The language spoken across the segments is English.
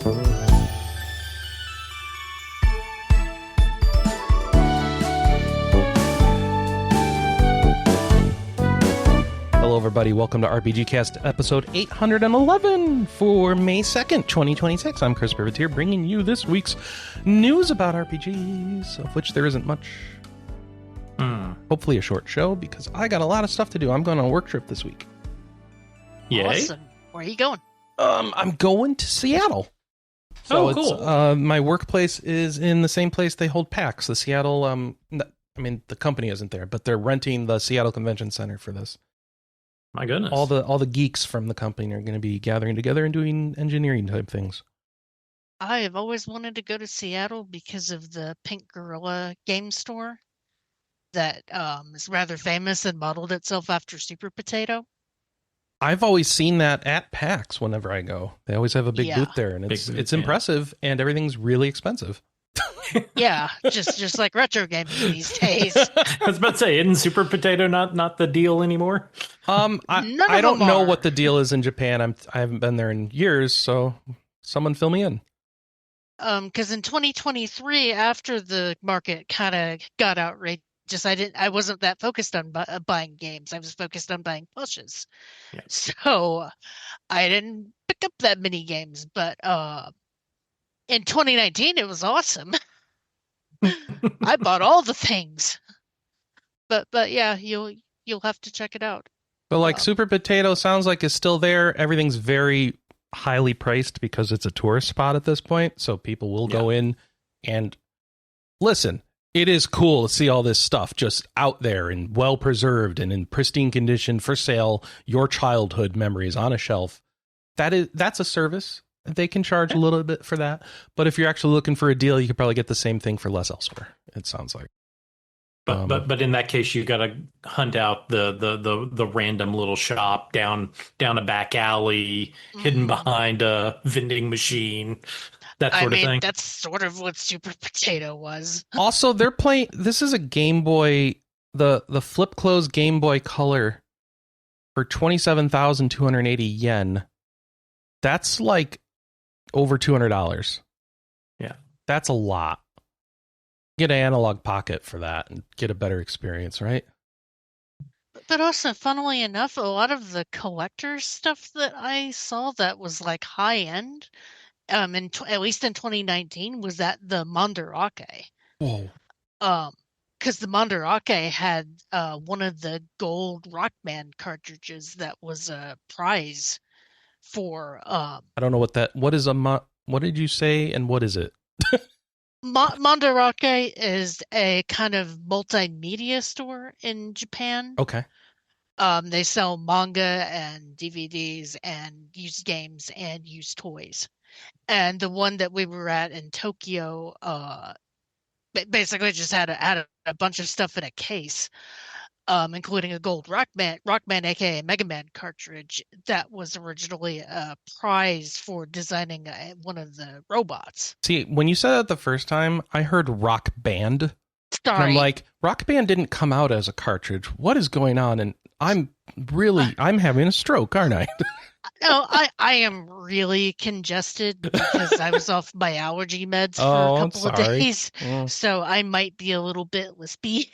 Hello, everybody. Welcome to RPG Cast episode 811 for May 2nd, 2026. I'm Chris Privateer, bringing you this week's news about RPGs, of which there isn't much. Hopefully a short show, because I got a lot of stuff to do. I'm going on a work trip this week. Yay. Awesome. Where are you going? I'm going to Seattle. So cool. My workplace is in the same place they hold PAX. The Seattle, the company isn't there, but they're renting the Seattle Convention Center for this. My goodness. All the geeks from the company are going to be gathering together and doing engineering type things. I have always wanted to go to Seattle because of the Pink Gorilla game store that is rather famous and modeled itself after Super Potato. I've always seen that at PAX whenever I go. They always have a big booth there, and it's impressive, and everything's really expensive. Yeah, just like retro games these days. I was about to say, isn't Super Potato not the deal anymore? I don't know what the deal is in Japan. I haven't been there in years, so someone fill me in. Because in 2023, after the market kind of got outrageous, I wasn't that focused on buying games. I was focused on buying plushes. Yeah. So I didn't pick up that many games, but in 2019, it was awesome. I bought all the things. But yeah, you'll have to check it out. But Super Potato sounds like it's still there. Everything's very highly priced because it's a tourist spot at this point. So people will go in and listen. It is cool to see all this stuff just out there and well preserved and in pristine condition for sale. Your childhood memories on a shelf. That's a service. They can charge a little bit for that. But if you're actually looking for a deal, you could probably get the same thing for less elsewhere. It sounds like. But in that case, you got to hunt out the random little shop down a back alley, hidden behind a vending machine. That sort of thing. That's sort of what Super Potato was. Also, they're playing. This is a Game Boy, the flip close Game Boy Color for 27,280 yen. That's like over $200. Yeah, that's a lot. Get an analog pocket for that and get a better experience, right? But also, funnily enough, a lot of the collector stuff that I saw that was like high end. At least in 2019, was at the Mandarake. Whoa. Because the Mandarake had one of the gold Rockman cartridges that was a prize for. I don't know what is what did you say, and what is it? Mandarake is a kind of multimedia store in Japan. Okay. They sell manga and DVDs and used games and used toys. And the one that we were at in Tokyo, basically just had a bunch of stuff in a case, including a gold Rockman, aka Mega Man cartridge that was originally a prize for designing one of the robots. See, when you said that the first time, I heard Rock Band. Sorry. And I'm like, Rock Band didn't come out as a cartridge. What is going on? And I'm having a stroke, aren't I? No, I am really congested because I was off my allergy meds for a couple of days. So I might be a little bit lispy.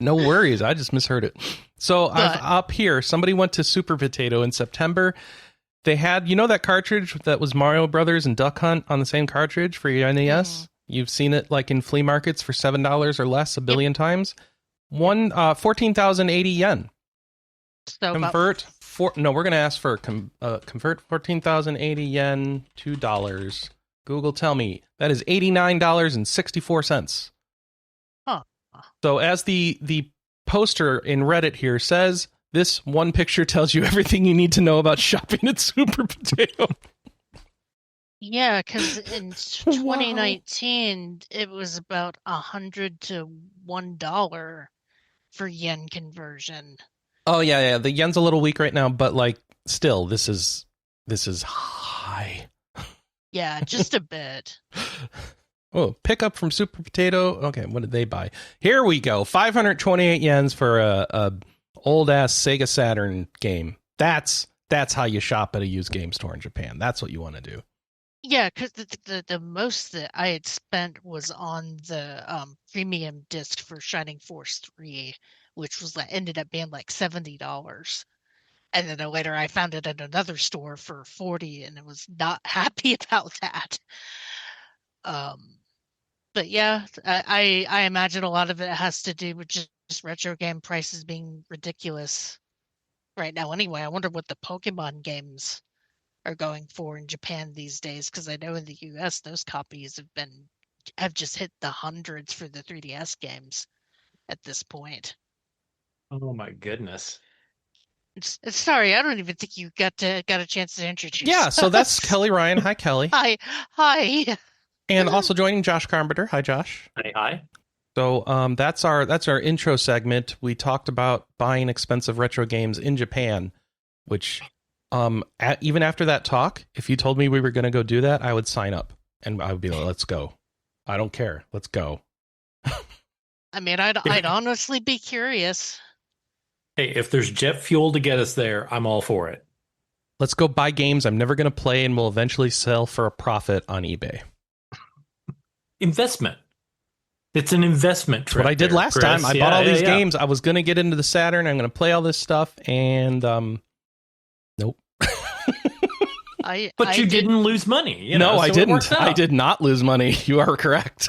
No worries. I just misheard it. So up here, somebody went to Super Potato in September. They had, that cartridge that was Mario Brothers and Duck Hunt on the same cartridge for your NES? You've seen it like in flea markets for $7 or less a billion times. 14,080 yen. So convert we're going to ask for convert 14,080 yen to dollars. Google, tell me that is $89.64. Huh. So as the poster in Reddit here says, this one picture tells you everything you need to know about shopping at Super Potato. Yeah, because in 2019 it was about $100 to $1 for yen conversion. Oh yeah. The yen's a little weak right now, but still, this is high. Yeah, just a bit. Oh, pick up from Super Potato. Okay, what did they buy? Here we go. 528 yens for a old ass Sega Saturn game. That's how you shop at a used game store in Japan. That's what you want to do. Yeah, because the most that I had spent was on the premium disc for Shining Force 3, which was ended up being like $70. And then later I found it at another store for 40 and I was not happy about that. Um, but yeah, I imagine a lot of it has to do with just retro game prices being ridiculous right now. Anyway, I wonder what the Pokemon games are going for in Japan these days, because I know in the US those copies have just hit the hundreds for the 3DS games at this point. Oh my goodness. Sorry, I don't even think you got a chance to introduce Yeah, so that's us. Kelley Ryan. Hi, Kelley. Hi. And also joining Josh Carpenter. Hi, Josh. Hi. So that's our intro segment. We talked about buying expensive retro games in Japan, which even after that talk, if you told me we were going to go do that, I would sign up and I would be like, let's go. I don't care. Let's go. I mean, I'd honestly be curious. Hey, if there's jet fuel to get us there, I'm all for it. Let's go buy games I'm never going to play and will eventually sell for a profit on eBay. Investment. It's an investment trip. What I did last Chris. time. I bought all these games. I was going to get into the Saturn. I'm going to play all this stuff. And nope. But you didn't lose money. No, I didn't. I did not lose money. You are correct.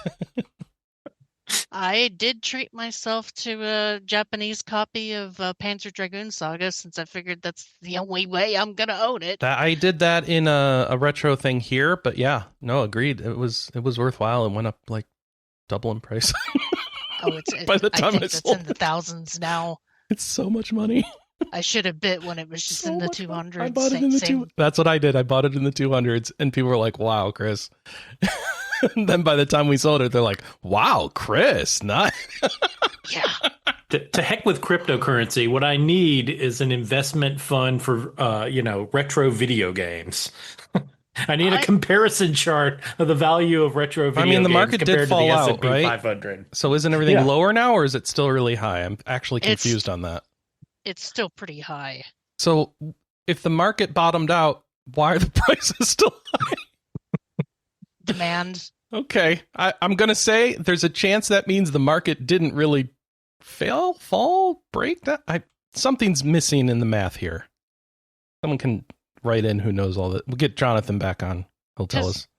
I did treat myself to a Japanese copy of Panzer Dragoon Saga, since I figured that's the only way I'm gonna own it. I did that in a retro thing here, but yeah, no, agreed. It was worthwhile. It went up like double in price. By the time I sold it's in the thousands now. It's so much money. I should have bit when it was just in the 200s. I bought it in the 200s. That's what I did. I bought it in the 200s, and people were like, "Wow, Chris." And then by the time we sold it, they're like, "Wow, Chris, nice." Yeah. To heck with cryptocurrency. What I need is an investment fund for retro video games. I need a comparison chart of the value of retro video games. I mean, the market did fall out, S&P right? 500. So isn't everything lower now, or is it still really high? I'm actually confused on that. It's still pretty high. So if the market bottomed out, why are the prices still high? Demand. Okay. I'm going to say there's a chance that means the market didn't really fall, break. Something's missing in the math here. Someone can write in who knows all that. We'll get Jonathan back on. He'll tell us.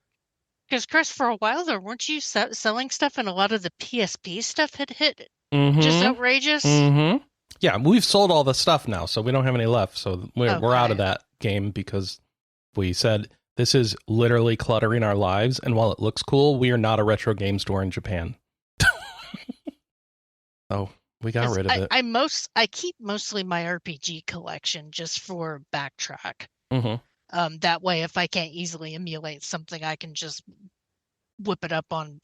Because, Chris, for a while there, weren't you selling stuff, and a lot of the PSP stuff had hit just outrageous? Mm-hmm. Yeah, we've sold all the stuff now, so we don't have any left. So we're out of that game because we said this is literally cluttering our lives. And while it looks cool, we are not a retro game store in Japan. So we got rid of it. I keep mostly my RPG collection just for backtrack. Mm-hmm. That way, if I can't easily emulate something, I can just whip it up on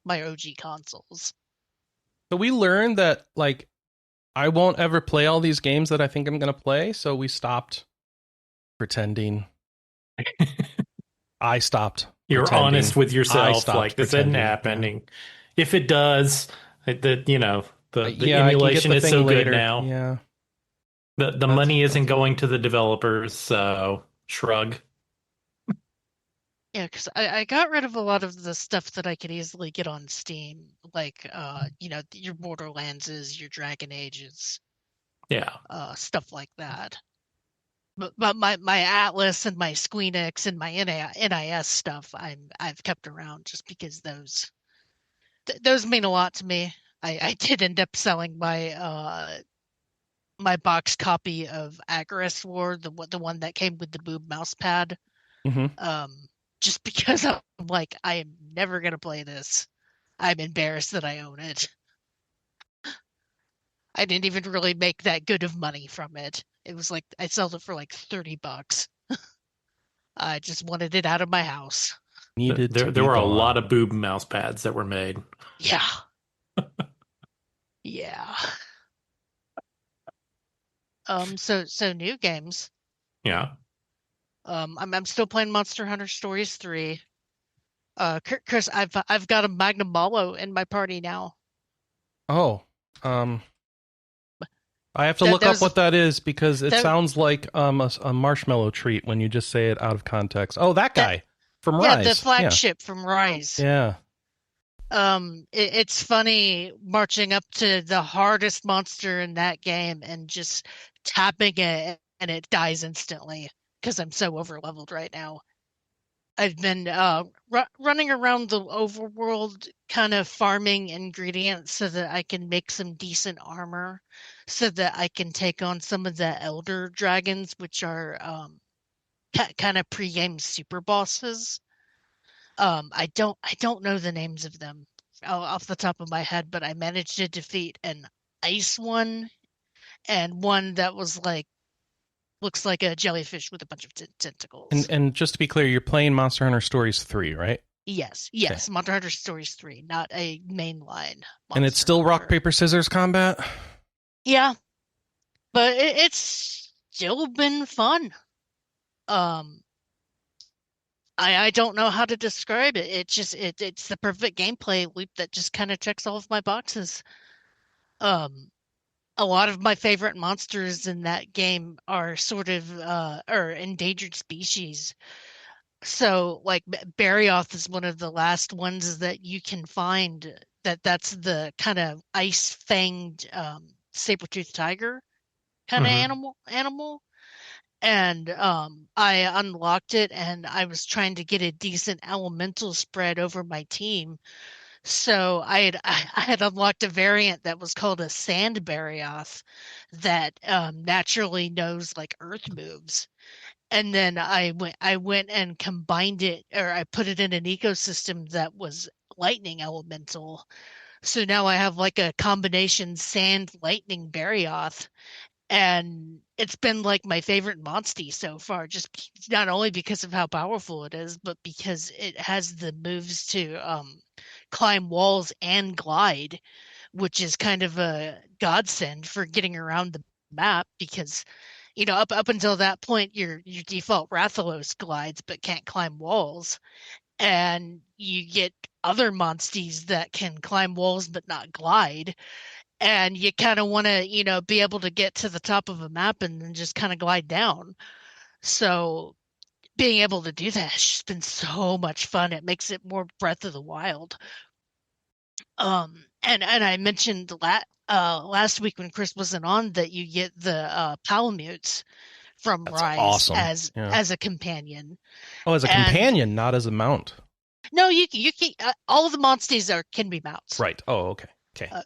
my OG consoles. So we learned that, like, I won't ever play all these games that I think I'm going to play, so we stopped pretending. I stopped. You're pretending. honest with yourself, like this isn't pretending. happening. If it does, the Yeah, emulation is so later. good now. Yeah, the money isn't going to the developers, so shrug. Yeah, because I got rid of a lot of the stuff that I could easily get on Steam, like your Borderlandses, your Dragon Ages, stuff like that. But my Atlas and my Squeenix and my NIS stuff, I've kept around just because those mean a lot to me. I did end up selling my my box copy of Agarest War, the one that came with the boob mouse pad. Mm-hmm. Just because I'm like, I am never going to play this. I'm embarrassed that I own it. I didn't even really make that good of money from it. It was like, I sold it for like $30. I just wanted it out of my house. There were a lot of boob mouse pads that were made. Yeah. Yeah. So new games. Yeah. I'm still playing Monster Hunter Stories 3. Chris, I've got a Magnum Malo in my party now. Oh, I have to look up what that is because it sounds like a marshmallow treat when you just say it out of context. Oh, that guy. From Yeah, Rise. the flagship from Rise. Yeah. It's funny marching up to the hardest monster in that game and just tapping it and it dies instantly because I'm so overleveled right now. I've been running around the overworld kind of farming ingredients so that I can make some decent armor so that I can take on some of the elder dragons, which are kind of pre-game super bosses. I don't know the names of them off the top of my head, but I managed to defeat an ice one and one that was like looks like a jellyfish with a bunch of tentacles. And just to be clear, you're playing Monster Hunter Stories 3, right? Yes, Okay. Monster Hunter Stories 3, not a mainline. And it's still rock, paper, scissors combat? Yeah, but it's still been fun. I don't know how to describe it. It's the perfect gameplay loop that just kind of checks all of my boxes. Um, a lot of my favorite monsters in that game are sort of or endangered species. So like Barioth is one of the last ones that you can find that's the kind of ice-fanged saber-toothed tiger kind of animal. And I unlocked it and I was trying to get a decent elemental spread over my team. So I had unlocked a variant that was called a Sand Barioth that naturally knows like earth moves. And then I went and combined it, or I put it in an ecosystem that was lightning elemental. So now I have like a combination sand lightning Barioth, and it's been like my favorite monstie so far, just not only because of how powerful it is, but because it has the moves to climb walls and glide, which is kind of a godsend for getting around the map because up until that point your default Rathalos glides but can't climb walls, and you get other monsties that can climb walls but not glide, and you kind of want to be able to get to the top of a map and then just kind of glide down. So being able to do that has just been so much fun. It makes it more Breath of the Wild. And I mentioned last week when Chris wasn't on that you get the Palamutes from That's Rise awesome. as a companion. Oh, as a companion, not as a mount. No, you can all of the monsties can be mounts. Right. Oh, okay. Okay.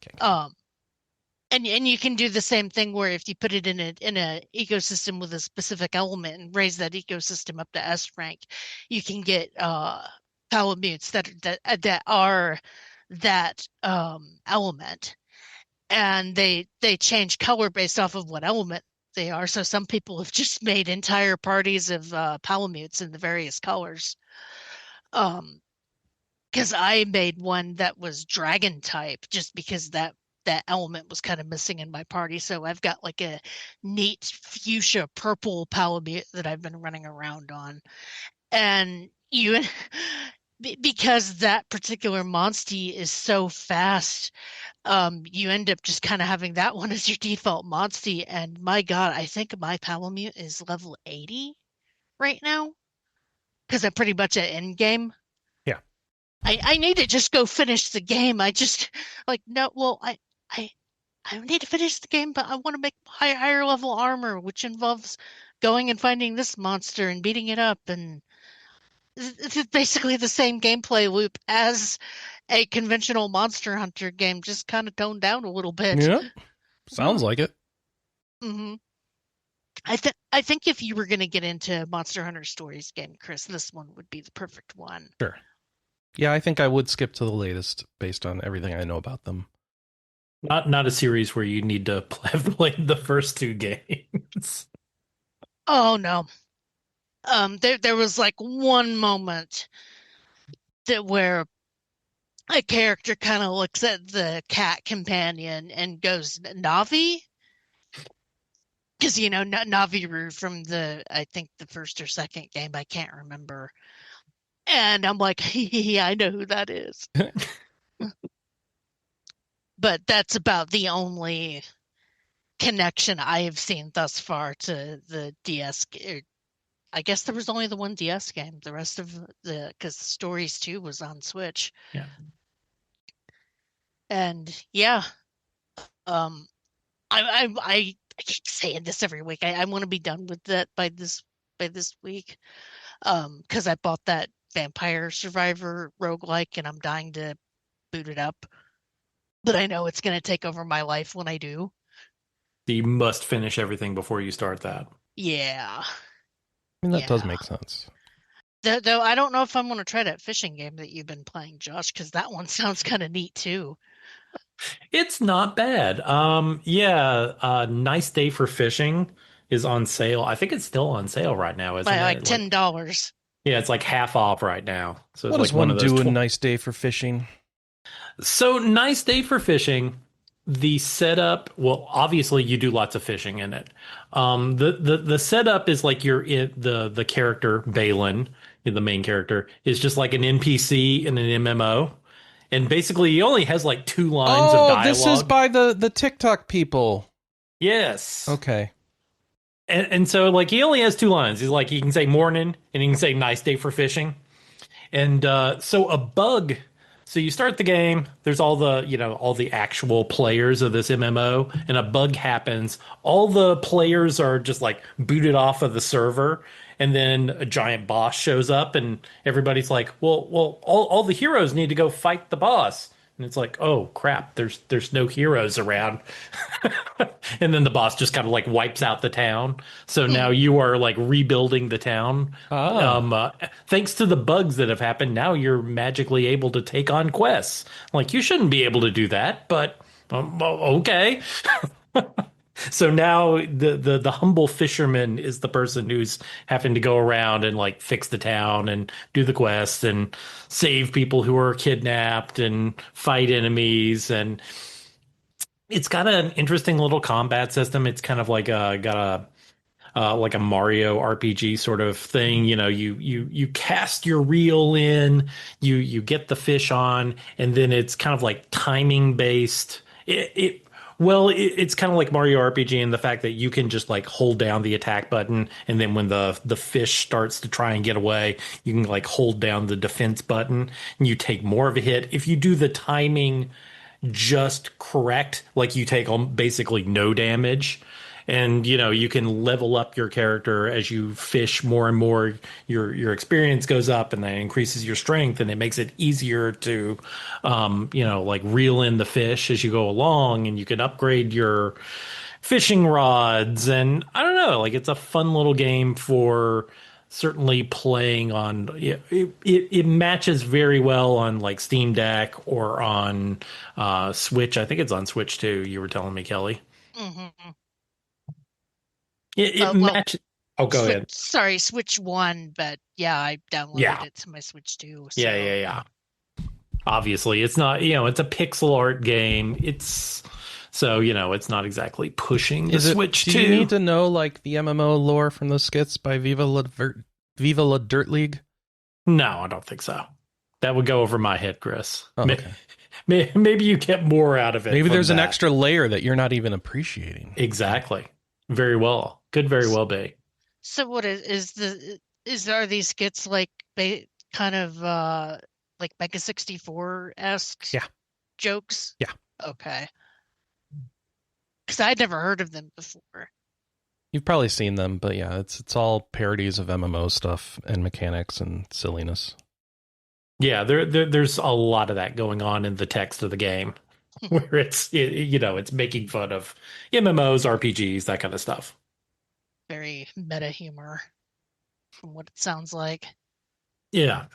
And you can do the same thing where if you put it in a ecosystem with a specific element and raise that ecosystem up to S rank, you can get Palamutes that are that element, and they change color based off of what element they are. So some people have just made entire parties of Palamutes in the various colors. Because I made one that was dragon type just because that element was kind of missing in my party. So I've got like a neat fuchsia purple Palamute that I've been running around on. And because that particular monstie is so fast, you end up just kind of having that one as your default monstie. And my God, I think my Palamute is level 80 right now because I'm pretty much at end game. Yeah. I need to just go finish the game. I just no, well, I need to finish the game, but I want to make higher level armor, which involves going and finding this monster and beating it up, and it's basically the same gameplay loop as a conventional Monster Hunter game, just kind of toned down a little bit. Yeah, sounds like it. Mm-hmm. I think if you were going to get into Monster Hunter Stories game, Chris, this one would be the perfect one. Sure. Yeah, I think I would skip to the latest based on everything I know about them. Not a series where you need to have played the first two games. Oh no. There was like one moment where a character kind of looks at the cat companion and goes, Navi? Because, Naviru from I think the first or second game, I can't remember. And I'm like, yeah, I know who that is. But that's about the only connection I have seen thus far to the DS I guess there was only the one DS game. The rest of because Stories 2 was on Switch. Yeah. And yeah, um, I keep saying this every week. I want to be done with that by this week. Because I bought that Vampire Survivor roguelike and I'm dying to boot it up. But I know it's going to take over my life when I do. You must finish everything before you start that. Yeah. I mean, that does make sense. Though I don't know if I'm going to try that fishing game that you've been playing, Josh, because that one sounds kind of neat too. It's not bad. Yeah, Nice Day for Fishing is on sale. I think it's still on sale right now, isn't By it? like $10. Yeah, it's like half off right now. So what it's does like one do a nice day for fishing? So Nice Day for Fishing. The setup, well, obviously you do lots of fishing in it. The setup is like you're in the character Balin, the main character, is just like an NPC in an MMO. And basically, he only has like 2 lines of dialogue. This is by the TikTok people. Yes. Okay. And so, like, he only has 2 lines. He's like, he can say morning and he can say nice day for fishing. And so a bug. So you start the game. There's all the actual players of this MMO, and a bug happens. All the players are just like booted off of the server, and then a giant boss shows up, and everybody's like, "Well, all the heroes need to go fight the boss." And it's like, "Oh crap! There's no heroes around." And then the boss just kind of like wipes out the town. So now you are like rebuilding the town. Thanks to the bugs that have happened, now you're magically able to take on quests. Like, you shouldn't be able to do that, but okay. So now the humble fisherman is the person who's having to go around and like fix the town and do the quests and save people who are kidnapped and fight enemies. And it's got an interesting little combat system. It's kind of like like a Mario RPG sort of thing. You know, you cast your reel in, you get the fish on, and then it's kind of like timing based. It's kind of like Mario RPG in the fact that you can just like hold down the attack button, and then when the fish starts to try and get away, you can like hold down the defense button, and you take more of a hit. If you do the timing just correct, like you take basically no damage. And you can level up your character as you fish more and more. Your experience goes up, and that increases your strength, and it makes it easier to like reel in the fish as you go along, and you can upgrade your fishing rods. And I don't know, like, it's a fun little game for certainly playing on. It matches very well on like Steam Deck or on Switch. I think it's on Switch too, you were telling me, Kelley. Mm-hmm. It matches. Oh, go ahead. Sorry, Switch 1, but yeah, I downloaded it to my Switch 2. So. Yeah. Obviously, it's not, it's a pixel art game. It's not exactly pushing the Switch 2. Do you need to know like the MMO lore from the skits by Viva La Dirt League? No, I don't think so. That would go over my head, Chris. Oh, okay. Maybe you get more out of it. Maybe there's an extra layer that you're not even appreciating. Exactly. Very well. Could very well be. So what are these skits like kind of like Mega 64-esque jokes? Yeah. Okay. Because I'd never heard of them before. You've probably seen them, but yeah, it's all parodies of MMO stuff and mechanics and silliness. Yeah, there's a lot of that going on in the text of the game, where it's making fun of MMOs, RPGs, that kind of stuff. Very meta humor, from what it sounds like. Yeah.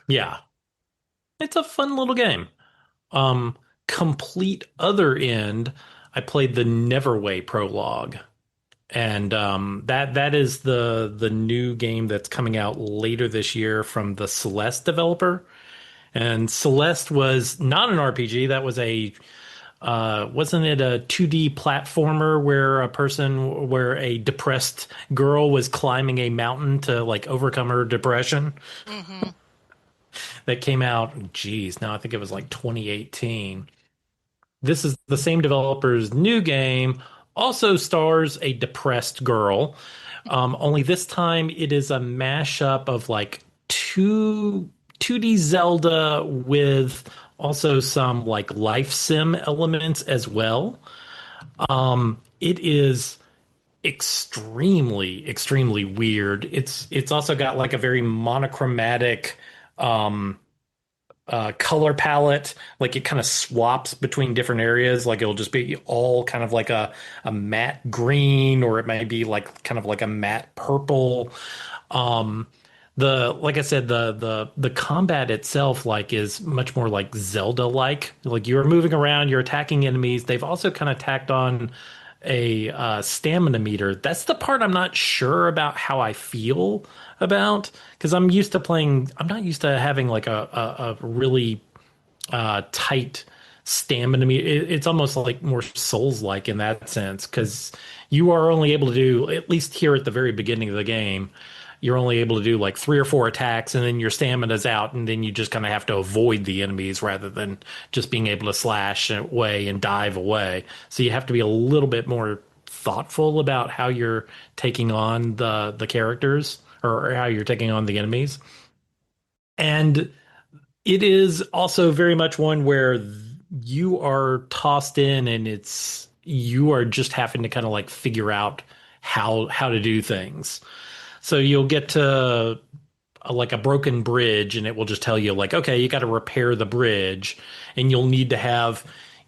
It's a fun little game. Complete other end, I played the Neverway prologue. And that is the new game that's coming out later this year from the Celeste developer. And Celeste was not an RPG. That was wasn't it a 2D platformer where a depressed girl was climbing a mountain to like overcome her depression? Mm-hmm. That came out, geez, now I think it was like 2018. This is the same developer's new game, also stars a depressed girl, Only this time it is a mashup of like 2D Zelda with also some like life sim elements as well. It is extremely weird. It's also got like a very monochromatic um color palette. Like it kind of swaps between different areas. Like it'll just be all kind of like a matte green, or it may be like kind of like a matte purple. Um the like I said, the combat itself like is much more like Zelda like you're moving around, you're attacking enemies. They've also kind of tacked on a stamina meter. That's the part I'm not sure about how I feel about, because I'm not used to having like a really tight stamina meter. It's almost like more Souls-like in that sense, because you are only able to do, at least here at the very beginning of the game, you're only able to do like 3 or 4 attacks, and then your stamina's out, and then you just kind of have to avoid the enemies rather than just being able to slash away and dive away. So you have to be a little bit more thoughtful about how you're taking on the characters, or how you're taking on the enemies. And it is also very much one where you are tossed in, and you are just having to kind of like figure out how to do things. So you'll get to like a broken bridge, and it will just tell you like, okay, you got to repair the bridge, and you'll need to have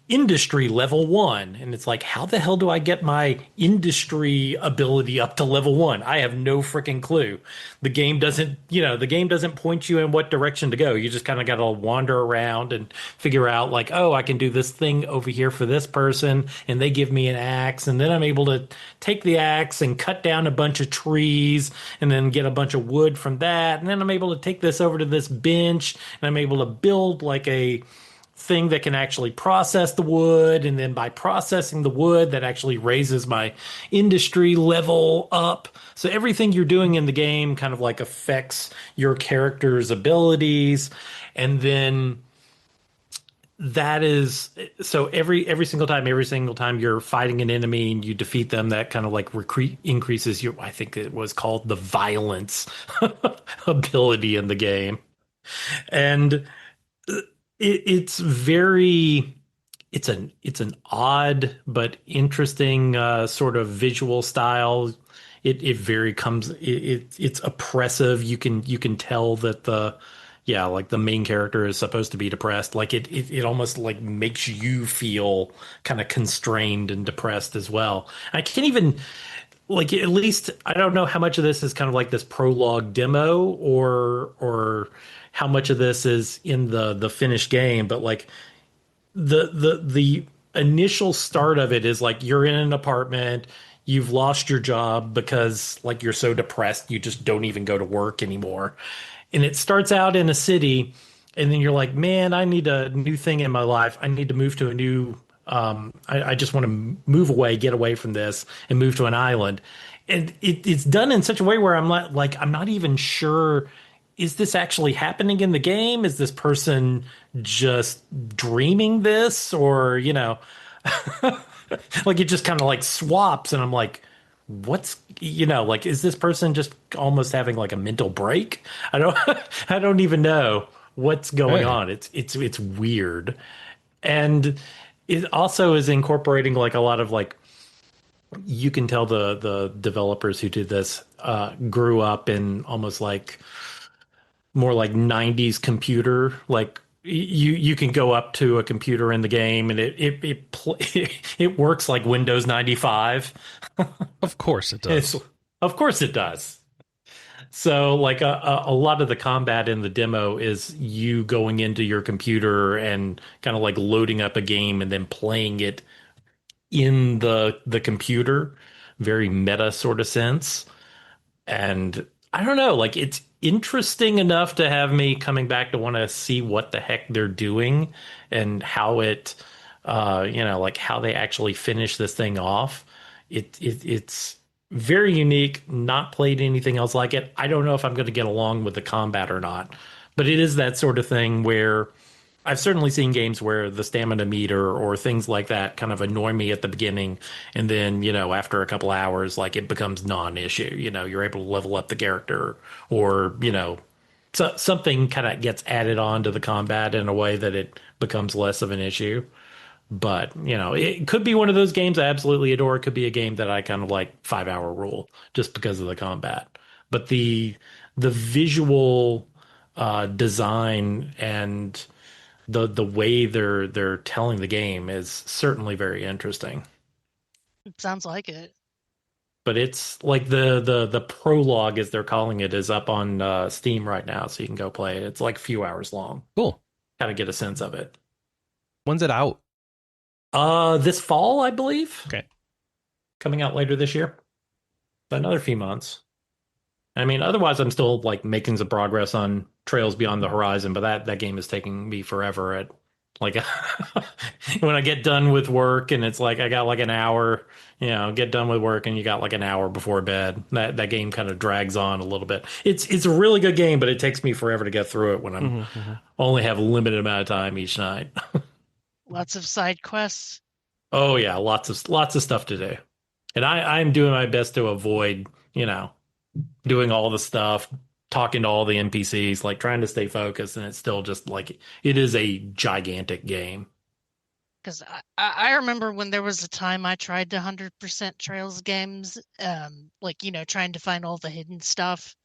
industry level 1. And it's like, how the hell do I get my industry ability up to level 1? I have no freaking clue. The game doesn't point you in what direction to go. You just kind of got to wander around and figure out like, oh, I can do this thing over here for this person, and they give me an axe, and then I'm able to take the axe and cut down a bunch of trees, and then get a bunch of wood from that, and then I'm able to take this over to this bench, and I'm able to build like a thing that can actually process the wood, and then by processing the wood, that actually raises my industry level up. So everything you're doing in the game kind of like affects your character's abilities. And then that is, so every single time you're fighting an enemy and you defeat them, that kind of like increases your, I think it was called the violence ability in the game. And it's very, it's an odd but interesting sort of visual style. It very comes, it's oppressive. You can tell that like the main character is supposed to be depressed. Like it almost like makes you feel kind of constrained and depressed as well. I can't even, like, at least I don't know how much of this is kind of like this prologue demo, or how much of this is in the finished game. But like the initial start of it is like you're in an apartment, you've lost your job because like you're so depressed you just don't even go to work anymore. And it starts out in a city, and then you're like, man, I need a new thing in my life. I need to move to a new I just want to move away, get away from this, and move to an island. And it's done in such a way where I'm I'm not even sure, is this actually happening in the game? Is this person just dreaming this? Or, like it just kind of like swaps, and I'm like, like, is this person just almost having like a mental break? I don't, I don't even know what's going on. It's weird. And it also is incorporating like a lot of like, you can tell the developers who did this grew up in almost like more like 90s computer. Like you can go up to a computer in the game, and it works like Windows 95. Of course it does. Of course it does. So like a lot of the combat in the demo is you going into your computer and kind of like loading up a game and then playing it in the computer, very meta sort of sense. And I don't know, like it's interesting enough to have me coming back to want to see what the heck they're doing, and how like how they actually finish this thing off. It's very unique. Not played anything else like it. I don't know if I'm going to get along with the combat or not, but it is that sort of thing where I've certainly seen games where the stamina meter or things like that kind of annoy me at the beginning, and then after a couple hours, like it becomes non-issue. You're able to level up the character, or something kind of gets added on to the combat in a way that it becomes less of an issue. But it could be one of those games I absolutely adore. It could be a game that I kind of like 5 hour rule just because of the combat. But the visual design and the way they're telling the game is certainly very interesting. It sounds like it. But it's like the prologue, as they're calling it, is up on Steam right now, so you can go play it. It's like a few hours long. Cool. Kind of get a sense of it. When's it out? This fall, I believe. Okay. Coming out later this year. But another few months. I mean, otherwise, I'm still like making some progress on Trails Beyond the Horizon, but that game is taking me forever. At like when I get done with work and it's like I got like an hour, get done with work and you got like an hour before bed. That game kind of drags on a little bit. It's a really good game, but it takes me forever to get through it when I'm only have a limited amount of time each night. Lots of side quests. Oh yeah, lots of stuff to do, and I'm doing my best to avoid doing all the stuff, talking to all the NPCs, like trying to stay focused, and it's still just like it is a gigantic game. Because I remember when there was a time I tried to 100% Trails games, trying to find all the hidden stuff.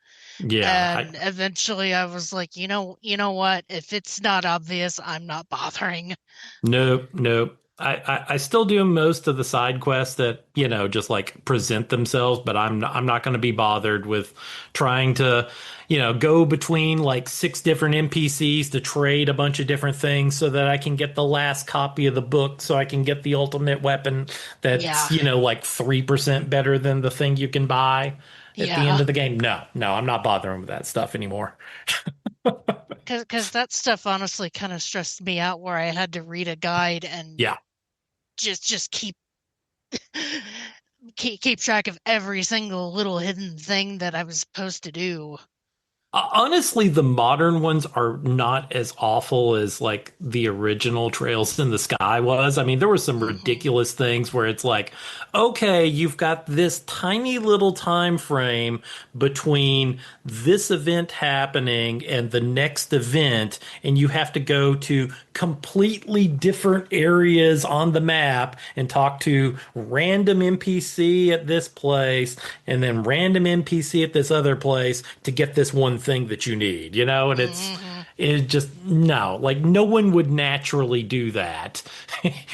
Yeah, and eventually I was like, you know what? If it's not obvious, I'm not bothering. Nope. I still do most of the side quests that just like present themselves, but I'm not going to be bothered with trying to go between like 6 different NPCs to trade a bunch of different things so that I can get the last copy of the book, so I can get the ultimate weapon that's like 3% better than the thing you can buy at the end of the game. No, I'm not bothering with that stuff anymore. Because that stuff honestly kind of stressed me out, where I had to read a guide and just keep track of every single little hidden thing that I was supposed to do. Honestly, the modern ones are not as awful as like the original Trails in the Sky was. I mean, there were some ridiculous things where it's like, okay, you've got this tiny little time frame between this event happening and the next event, and you have to go to completely different areas on the map and talk to random NPC at this place and then random NPC at this other place to get this one thing that you need, and it's just no, like no one would naturally do that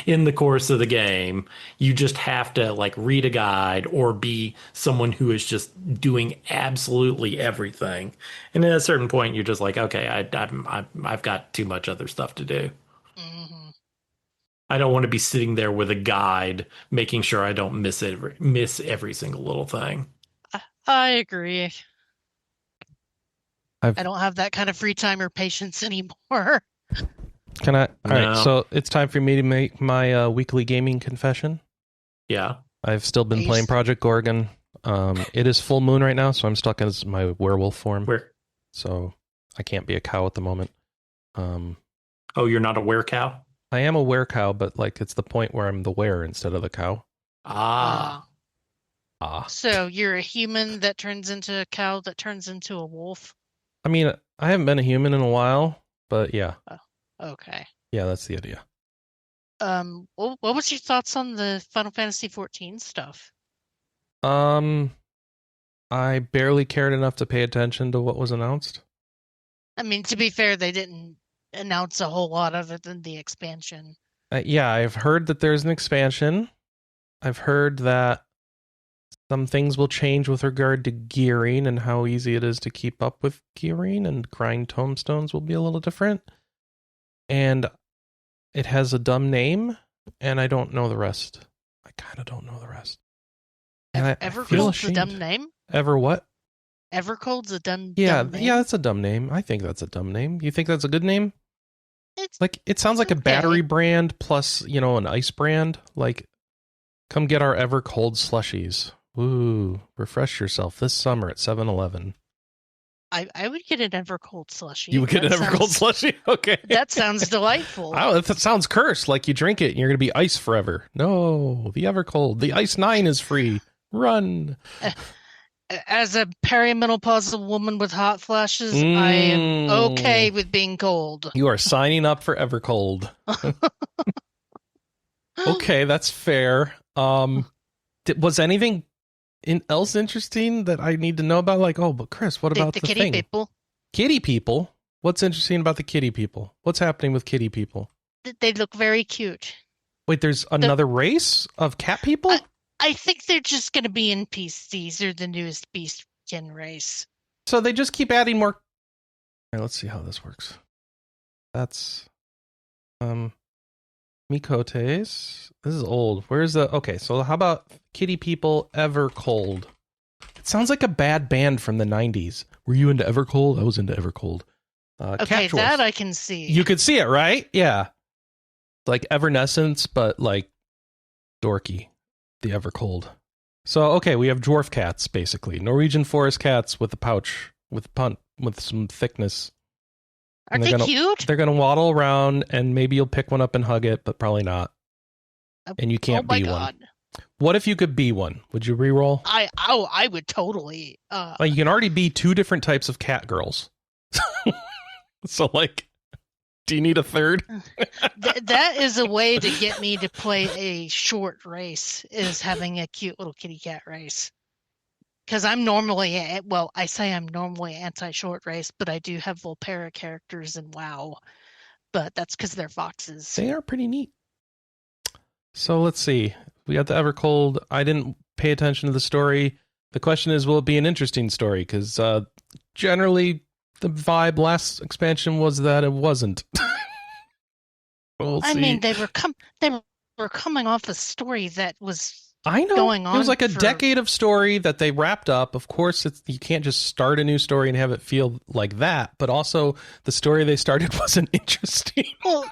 in the course of the game. You just have to like read a guide or be someone who is just doing absolutely everything. And at a certain point, you're just like, okay, I've got too much other stuff to do. I don't want to be sitting there with a guide, making sure I don't miss every single little thing. I agree. I don't have that kind of free time or patience anymore. Can I? All right, so it's time for me to make my weekly gaming confession. Yeah. I've still been playing Project Gorgon. It is full moon right now, so I'm stuck as my werewolf form. So I can't be a cow at the moment. Oh, you're not a werecow? I am a werecow, but like it's the point where I'm the were instead of the cow. So you're a human that turns into a cow that turns into a wolf? I mean, I haven't been a human in a while, but yeah. Okay. Yeah, that's the idea. What was your thoughts on the Final Fantasy XIV stuff? I barely cared enough to pay attention to what was announced. I mean, to be fair, they didn't announce a whole lot other than the expansion. Yeah, I've heard that there's an expansion. I've heard that some things will change with regard to gearing and how easy it is to keep up with gearing, and grind tomestones will be a little different. And it has a dumb name, and I don't know the rest. I kind of don't know the rest. And Evercold's a dumb name? Ever what? Evercold's a dumb name? Yeah, that's a dumb name. I think that's a dumb name. You think that's a good name? It sounds like a battery brand plus, an ice brand. Like, come get our Evercold slushies. Woo, refresh yourself this summer at 7-Eleven. I would get an Evercold slushie. You would get an Evercold slushie? Okay. That sounds delightful. Oh, that sounds cursed. Like you drink it and you're going to be ice forever. No, the Evercold. The Ice 9 is free. Run. As a perimenopausal woman with hot flashes, I am okay with being cold. You are signing up for Evercold. Okay, that's fair. Was anything else interesting that I need to know about? Like, oh, but Chris, what about the kitty thing? people? Kitty people? What's interesting about the kitty people? What's happening with kitty people? They look very cute. Wait, there's another race of cat people? I think they're just going to be NPCs. They're the newest beastkin race. So they just keep adding more. All right, let's see how this works. That's Mikotes. This is old. Where's the... Okay, so how about kitty people Evercold? It sounds like a bad band from the 90s. Were you into Evercold? I was into Evercold. Okay, that I can see. You could see it, right? Yeah. Like Evanescence, but like dorky. The Evercold. So, okay, we have dwarf cats, basically. Norwegian forest cats with a pouch, with some thickness. Are they cute? They're going to waddle around, and maybe you'll pick one up and hug it, but probably not. And you can't be one. What if you could be one? Would you re-roll? I would totally. Well, you can already be 2 different types of cat girls. So, like, do you need a third? That is a way to get me to play a short race, is having a cute little kitty cat race. Because I'm normally, I say I'm normally anti-short race, but I do have Volpera characters in WoW. But that's because they're foxes. They are pretty neat. So let's see. We got the Evercold. I didn't pay attention to the story. The question is, will it be an interesting story? Because generally, the vibe last expansion was that it wasn't. We'll see. I mean, they were coming off a story that was... I know. Going on, it was like a decade of story that they wrapped up. Of course, you can't just start a new story and have it feel like that. But also, the story they started wasn't interesting. Well,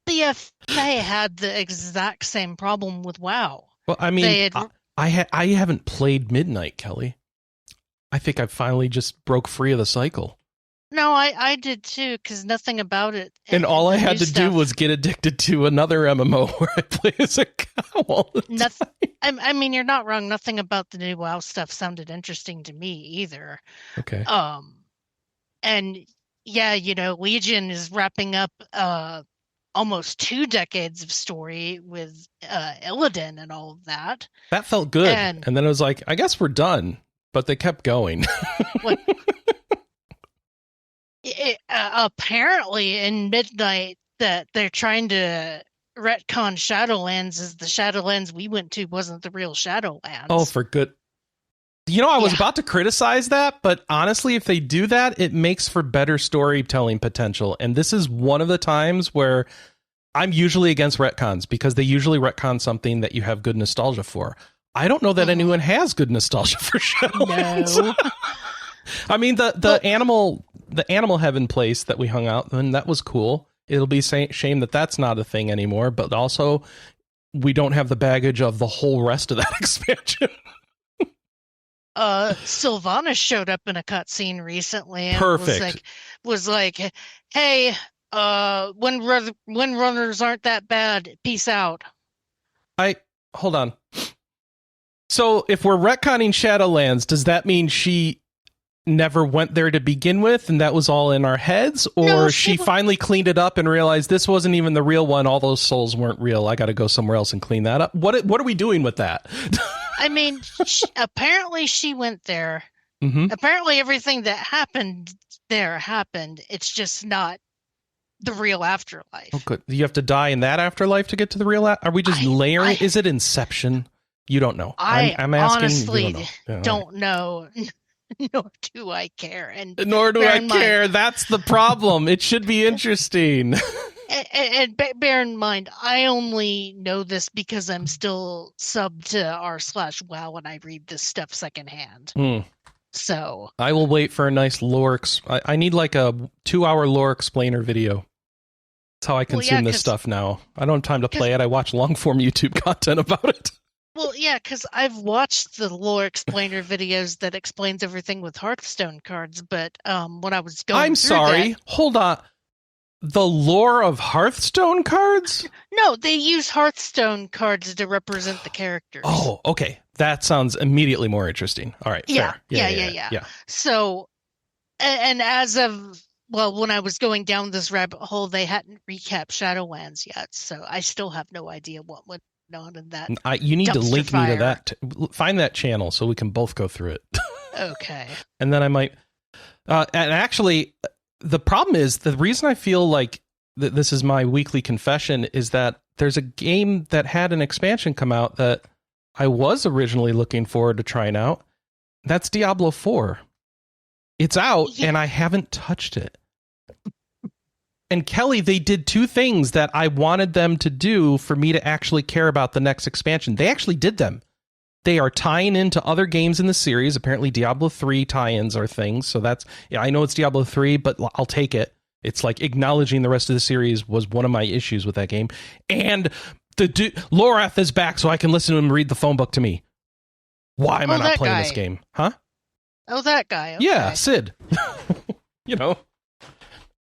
the FA had the exact same problem with WoW. Well, I mean, I haven't played Midnight, Kelley. I think I finally just broke free of the cycle. No, I did too, because nothing about it. And all I had to do was get addicted to another MMO where I play as a cow all the time. I mean, you're not wrong. Nothing about the new WoW stuff sounded interesting to me either. Okay. And yeah, Legion is wrapping up almost 2 decades of story with Illidan and all of that. That felt good. And then it was like, I guess we're done. But they kept going. Apparently in Midnight that they're trying to retcon Shadowlands as the Shadowlands we went to wasn't the real Shadowlands. Oh, for good. I was about to criticize that, but honestly, if they do that, it makes for better storytelling potential. And this is one of the times where I'm usually against retcons because they usually retcon something that you have good nostalgia for. I don't know that anyone has good nostalgia for Shadowlands. No. I mean, the animal heaven place that we hung out in, that was cool. It'll be shame that that's not a thing anymore, but also we don't have the baggage of the whole rest of that expansion. Sylvanas showed up in a cutscene recently and Perfect. was like, hey, when runners aren't that bad, peace out. Hold on. So if we're retconning Shadowlands, does that mean she never went there to begin with and that was all in our heads? Or No, she finally cleaned it up and realized this wasn't even the real one, all those souls weren't real, I gotta go somewhere else and clean that up? What are we doing with that? I mean, apparently she went there. Mm-hmm. Apparently everything that happened there happened. It's just not the real afterlife. Oh, good. You have to die in that afterlife to get to the real are we just layering? Is it Inception? You don't know. I'm asking. Honestly don't know. Nor do I care. Nor do I care. That's the problem. It should be interesting. And bear in mind, I only know this because I'm still subbed to r/WoW and I read this stuff secondhand. So I will wait for a nice lore. I need like a 2-hour lore explainer video. That's how I consume this stuff now. I don't have time to play it. I watch long form YouTube content about it. Well, yeah, because I've watched the lore explainer videos that explains everything with Hearthstone cards, but when I was going I'm sorry. Hold on. The lore of Hearthstone cards? No, they use Hearthstone cards to represent the characters. Oh, okay. That sounds immediately more interesting. All right, yeah, fair. Yeah. So, and as of, well, when I was going down this rabbit hole, they hadn't recapped Shadowlands yet, so I still have no idea what went on in that. You need to link fire. me to that. Find that channel so we can both go through it. Okay. And then I might... and actually, the problem is, the reason I feel like this is my weekly confession is that there's a game that had an expansion come out that I was originally looking forward to trying out. That's Diablo 4. It's out, and I haven't touched it. And Kelley, they did two things that I wanted them to do for me to actually care about the next expansion. They actually did them. They are tying into other games in the series. Apparently Diablo 3 tie-ins are things. So that's, I know it's Diablo 3, but I'll take it. It's like acknowledging the rest of the series was one of my issues with that game. And Lorath is back, so I can listen to him read the phone book to me. Why am I not playing this game? Huh? Oh, that guy. Okay. Yeah, Sid.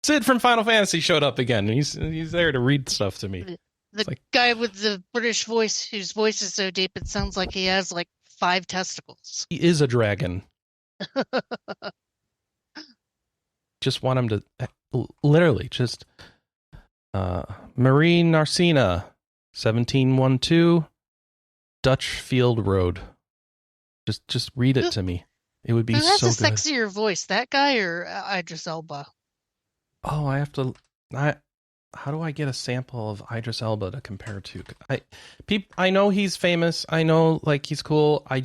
Sid from Final Fantasy showed up again. And he's there to read stuff to me. The guy with the British voice, whose voice is so deep, it sounds like he has like 5 testicles. He is a dragon. Just want him to literally just Marie Narcina 1712 Dutchfield Road. Just read it to me. It would be so good. Who has a sexier voice, that guy or Idris Elba? Oh, I have to. How do I get a sample of Idris Elba to compare to? I know he's famous. I know like he's cool. I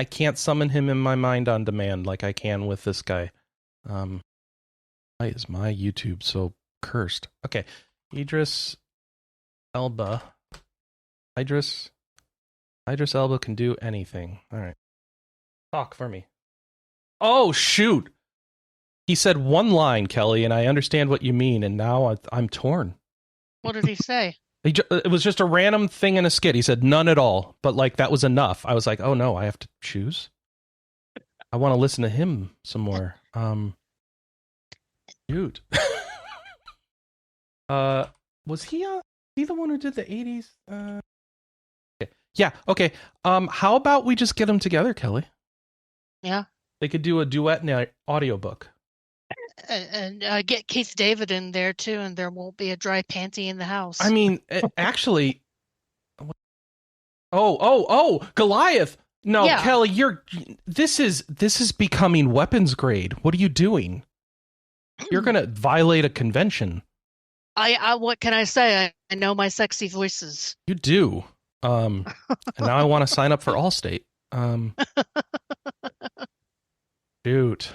can't summon him in my mind on demand like I can with this guy. Why is my YouTube so cursed? Okay, Idris Elba. Idris Elba can do anything. All right, talk for me. Oh shoot! He said one line, Kelley, and I understand what you mean, and now I'm torn. What did he say? It was just a random thing in a skit. He said none at all, but like that was enough. I was like, oh no, I have to choose. I want to listen to him some more. Dude. Was he the one who did the 80s? Okay. Yeah, okay. How about we just get them together, Kelley? Yeah. They could do a duet in an audiobook. And get Keith David in there too, and there won't be a dry panty in the house. I mean, actually, Goliath. No, yeah. Kelley, this is becoming weapons grade. What are you doing? You're gonna violate a convention. I what can I say? I know my sexy voices. You do. And now I want to sign up for Allstate. Dude.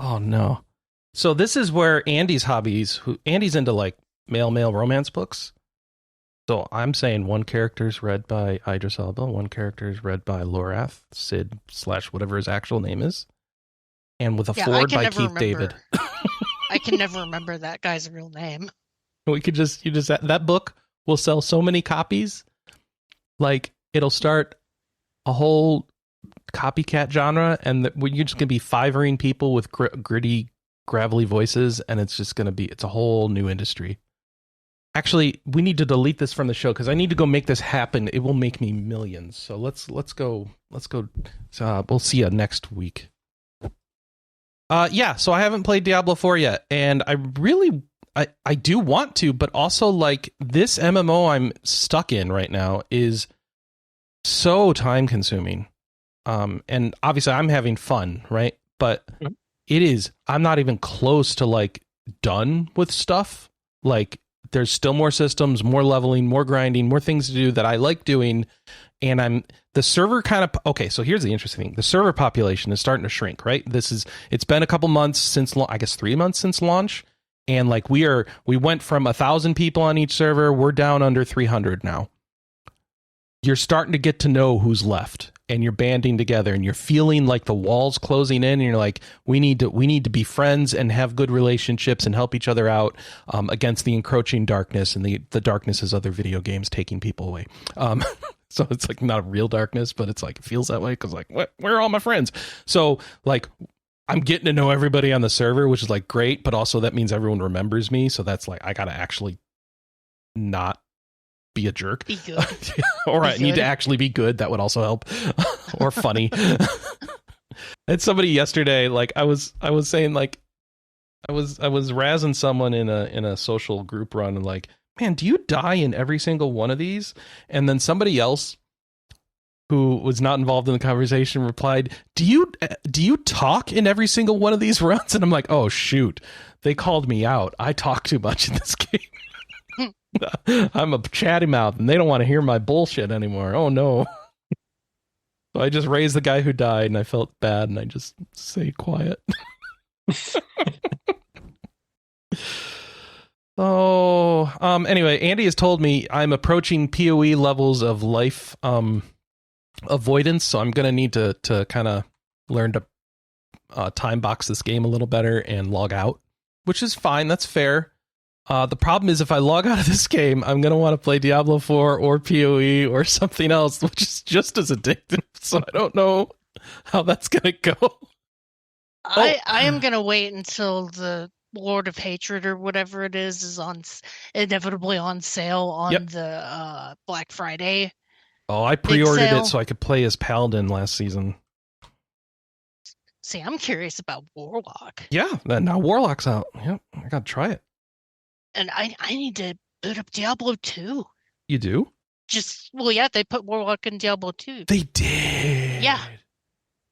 Oh no. So this is where Andy's hobbies. Andy's into like male romance books. So I'm saying one character is read by Idris Elba, one character is read by Lorath, Sid / whatever his actual name is, and with a forward by Keith David. I can never remember that guy's real name. We could that book will sell so many copies, like it'll start a whole copycat genre, and you're just gonna be fivering people with gritty, gravelly voices, and it's a whole new industry. Actually, we need to delete this from the show because I need to go make this happen. It will make me millions. So let's go. We'll see you next week. Yeah. So I haven't played Diablo 4 yet, and I do want to, but also like this MMO I'm stuck in right now is so time consuming. And obviously I'm having fun, right? But I'm not even close to like done with stuff. Like there's still more systems, more leveling, more grinding, more things to do that I like doing. And the server okay, so here's the interesting thing. The server population is starting to shrink, right? It's been a couple months since, I guess 3 months since launch. And like we went from 1,000 people on each server. We're down under 300 now. You're starting to get to know who's left. and you're banding together and you're feeling like the walls closing in and you're like, we need to be friends and have good relationships and help each other out against the encroaching darkness, and the darkness is other video games taking people away. So it's like not a real darkness, but it's like, it feels that way because like, where are all my friends? So like, I'm getting to know everybody on the server, which is like great, but also that means everyone remembers me. So that's like, I got to actually not be a jerk. Be good. Or I need to actually be good. That would also help. Or funny. And somebody yesterday, like I was saying, like I was razzing someone in a social group run and like, man, do you die in every single one of these? And then somebody else who was not involved in the conversation replied, do you talk in every single one of these runs? And I'm like, oh shoot, they called me out. I talk too much in this game. I'm a chatty mouth and they don't want to hear my bullshit anymore. Oh no. So I just raised the guy who died and I felt bad and I just stayed quiet. Oh, anyway, Andy has told me I'm approaching PoE levels of life avoidance, so I'm going to need to kind of learn to time box this game a little better and log out, which is fine. That's fair. The problem is if I log out of this game, I'm going to want to play Diablo 4 or PoE or something else, which is just as addictive. So I don't know how that's going to go. I am going to wait until the Lord of Hatred or whatever it is inevitably on sale on the Black Friday. Oh, I pre-ordered it so I could play as Paladin last season. See, I'm curious about Warlock. Yeah, now Warlock's out. Yep, I got to try it. And I need to boot up Diablo 2. You do? They put Warlock in Diablo 2. They did. Yeah.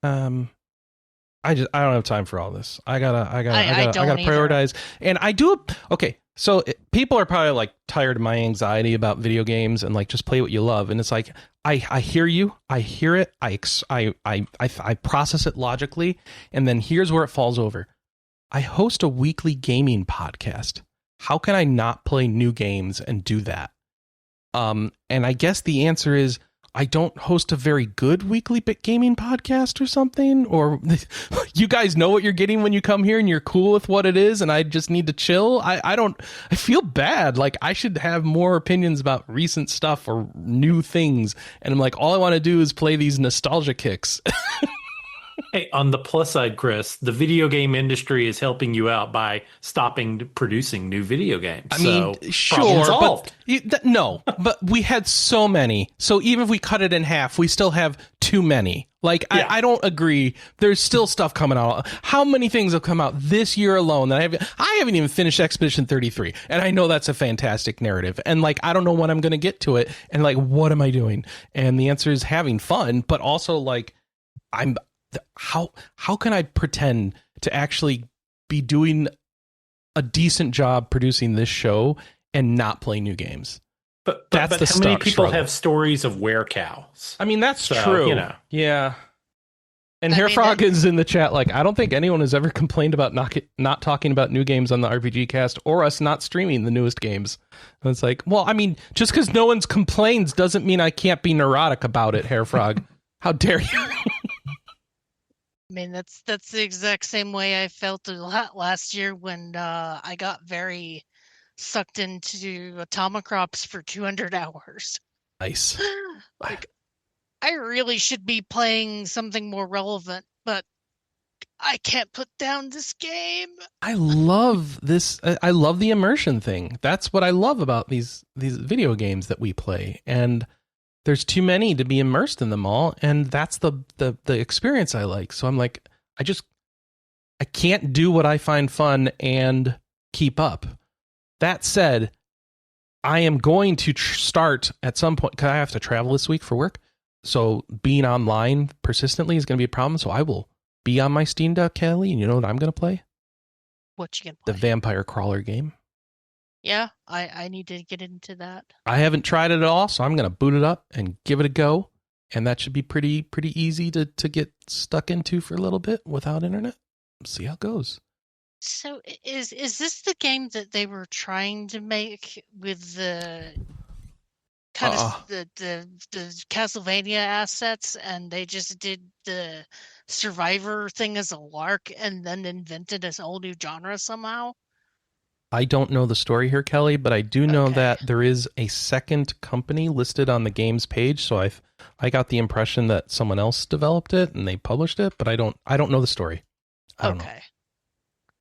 I don't have time for all this. I gotta prioritize. Either. And I do. Okay, so people are probably like tired of my anxiety about video games and like just play what you love. And it's like I hear you. I hear it. I process it logically. And then here's where it falls over. I host a weekly gaming podcast. How can I not play new games and do that? And I guess the answer is I don't host a very good weekly gaming podcast or something. Or you guys know what you're getting when you come here and you're cool with what it is and I just need to chill. I feel bad. Like I should have more opinions about recent stuff or new things. And I'm like, all I want to do is play these nostalgia kicks. Hey, on the plus side, Chris, the video game industry is helping you out by stopping producing new video games. I mean, sure, but no, but we had so many. So even if we cut it in half, we still have too many. Like, yeah. I don't agree. There's still stuff coming out. How many things have come out this year alone that I haven't even finished Expedition 33, and I know that's a fantastic narrative. And like, I don't know when I'm going to get to it. And like, what am I doing? And the answer is having fun, but also like, how can I pretend to actually be doing a decent job producing this show and not play new games? But how many people have stories of werecows? I mean, that's true. You know. Yeah. And Hairfrog is in the chat like, I don't think anyone has ever complained about not talking about new games on the RPG cast or us not streaming the newest games. And it's like, well, I mean, just because no one's complains doesn't mean I can't be neurotic about it, Hairfrog. How dare you? I mean, that's the exact same way I felt a lot last year when I got very sucked into Atomicrops for 200 hours. Nice. Like, I really should be playing something more relevant, but I can't put down this game. I love this. I love the immersion thing. That's what I love about these video games that we play. And there's too many to be immersed in them all, and that's the experience I like. So I'm like, I can't do what I find fun and keep up. That said, I am going to start at some point, because I have to travel this week for work. So being online persistently is going to be a problem. So I will be on my Steam Deck, Kelley, and you know what I'm going to play? What you going to play? The Vampire Crawler game. Yeah, I need to get into that. I haven't tried it at all, so I'm going to boot it up and give it a go. And that should be pretty easy to get stuck into for a little bit without internet. See how it goes. So is this the game that they were trying to make with the kind of the Castlevania assets, and they just did the Survivor thing as a lark, and then invented a whole new genre somehow? I don't know the story here, Kelley, but I do know that there is a second company listed on the game's page. So I got the impression that someone else developed it and they published it, but I don't know the story. I don't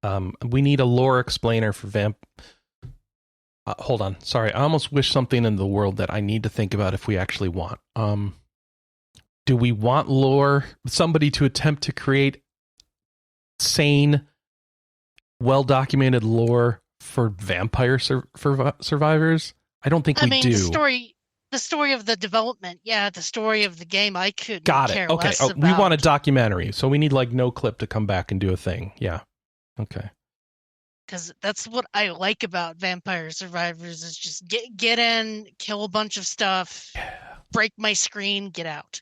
know. We need a lore explainer for Vamp. Hold on. Sorry. I almost wish something in the world that I need to think about if we actually want. Do we want lore? Somebody to attempt to create sane, well-documented lore for vampire survivors? I don't think we do. The story of the development, the story of the game, I couldn't care okay. less about. We want a documentary, so we need like No Clip to come back and do a thing. Yeah. Okay. Because that's what I like about Vampire Survivors is just get in, kill a bunch of stuff, break my screen, get out.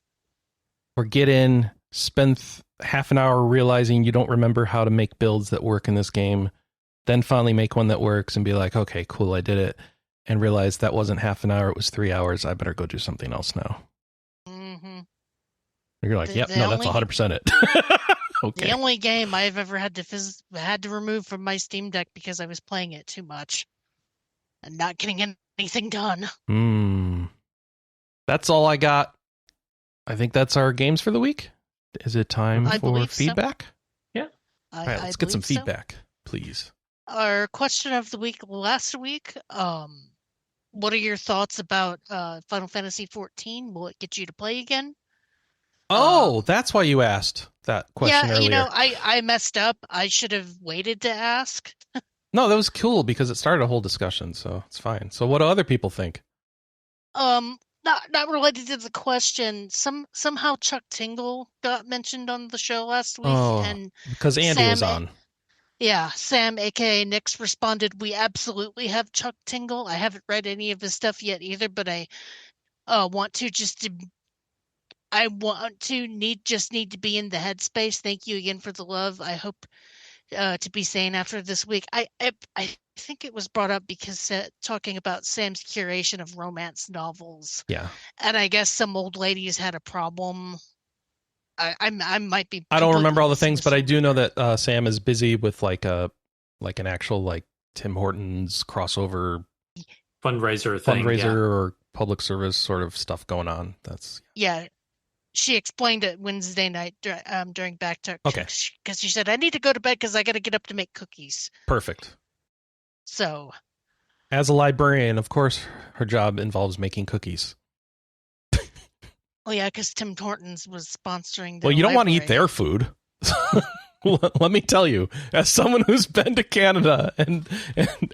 Or get in, spend half an hour realizing you don't remember how to make builds that work in this game, then finally make one that works and be like, okay, cool, I did it, and realize that wasn't half an hour, it was 3 hours, I better go do something else now. Mm-hmm. You're like, that's 100% it. Okay. The only game I've ever had to remove from my Steam Deck because I was playing it too much and not getting anything done. That's all I got. I think that's our games for the week. Is it time for feedback? So. Yeah. All right, let's get some feedback, please. Our question of the week last week, what are your thoughts about Final Fantasy XIV? Will it get you to play again? Oh, that's why you asked that question earlier. Yeah, I messed up. I should have waited to ask. No, that was cool because it started a whole discussion, so it's fine. So what do other people think? Not related to the question. Somehow Chuck Tingle got mentioned on the show last week, and because Andy was on. Yeah, Sam, aka Nix, responded, "We absolutely have Chuck Tingle. I haven't read any of his stuff yet either, but I want to need to be in the headspace. Thank you again for the love. I hope to be sane after this week." I think it was brought up because talking about Sam's curation of romance novels. Yeah. And I guess some old ladies had a problem. I might be. I don't remember all the things, but I do know that Sam is busy with like an actual like Tim Hortons crossover fundraiser or public service sort of stuff going on. Yeah. She explained it Wednesday night during Backtalk. Okay. Because she said, I need to go to bed because I got to get up to make cookies. Perfect. So. As a librarian, of course, her job involves making cookies. Oh, yeah, because Tim Hortons was sponsoring Well, you don't want to eat their food. Let me tell you, as someone who's been to Canada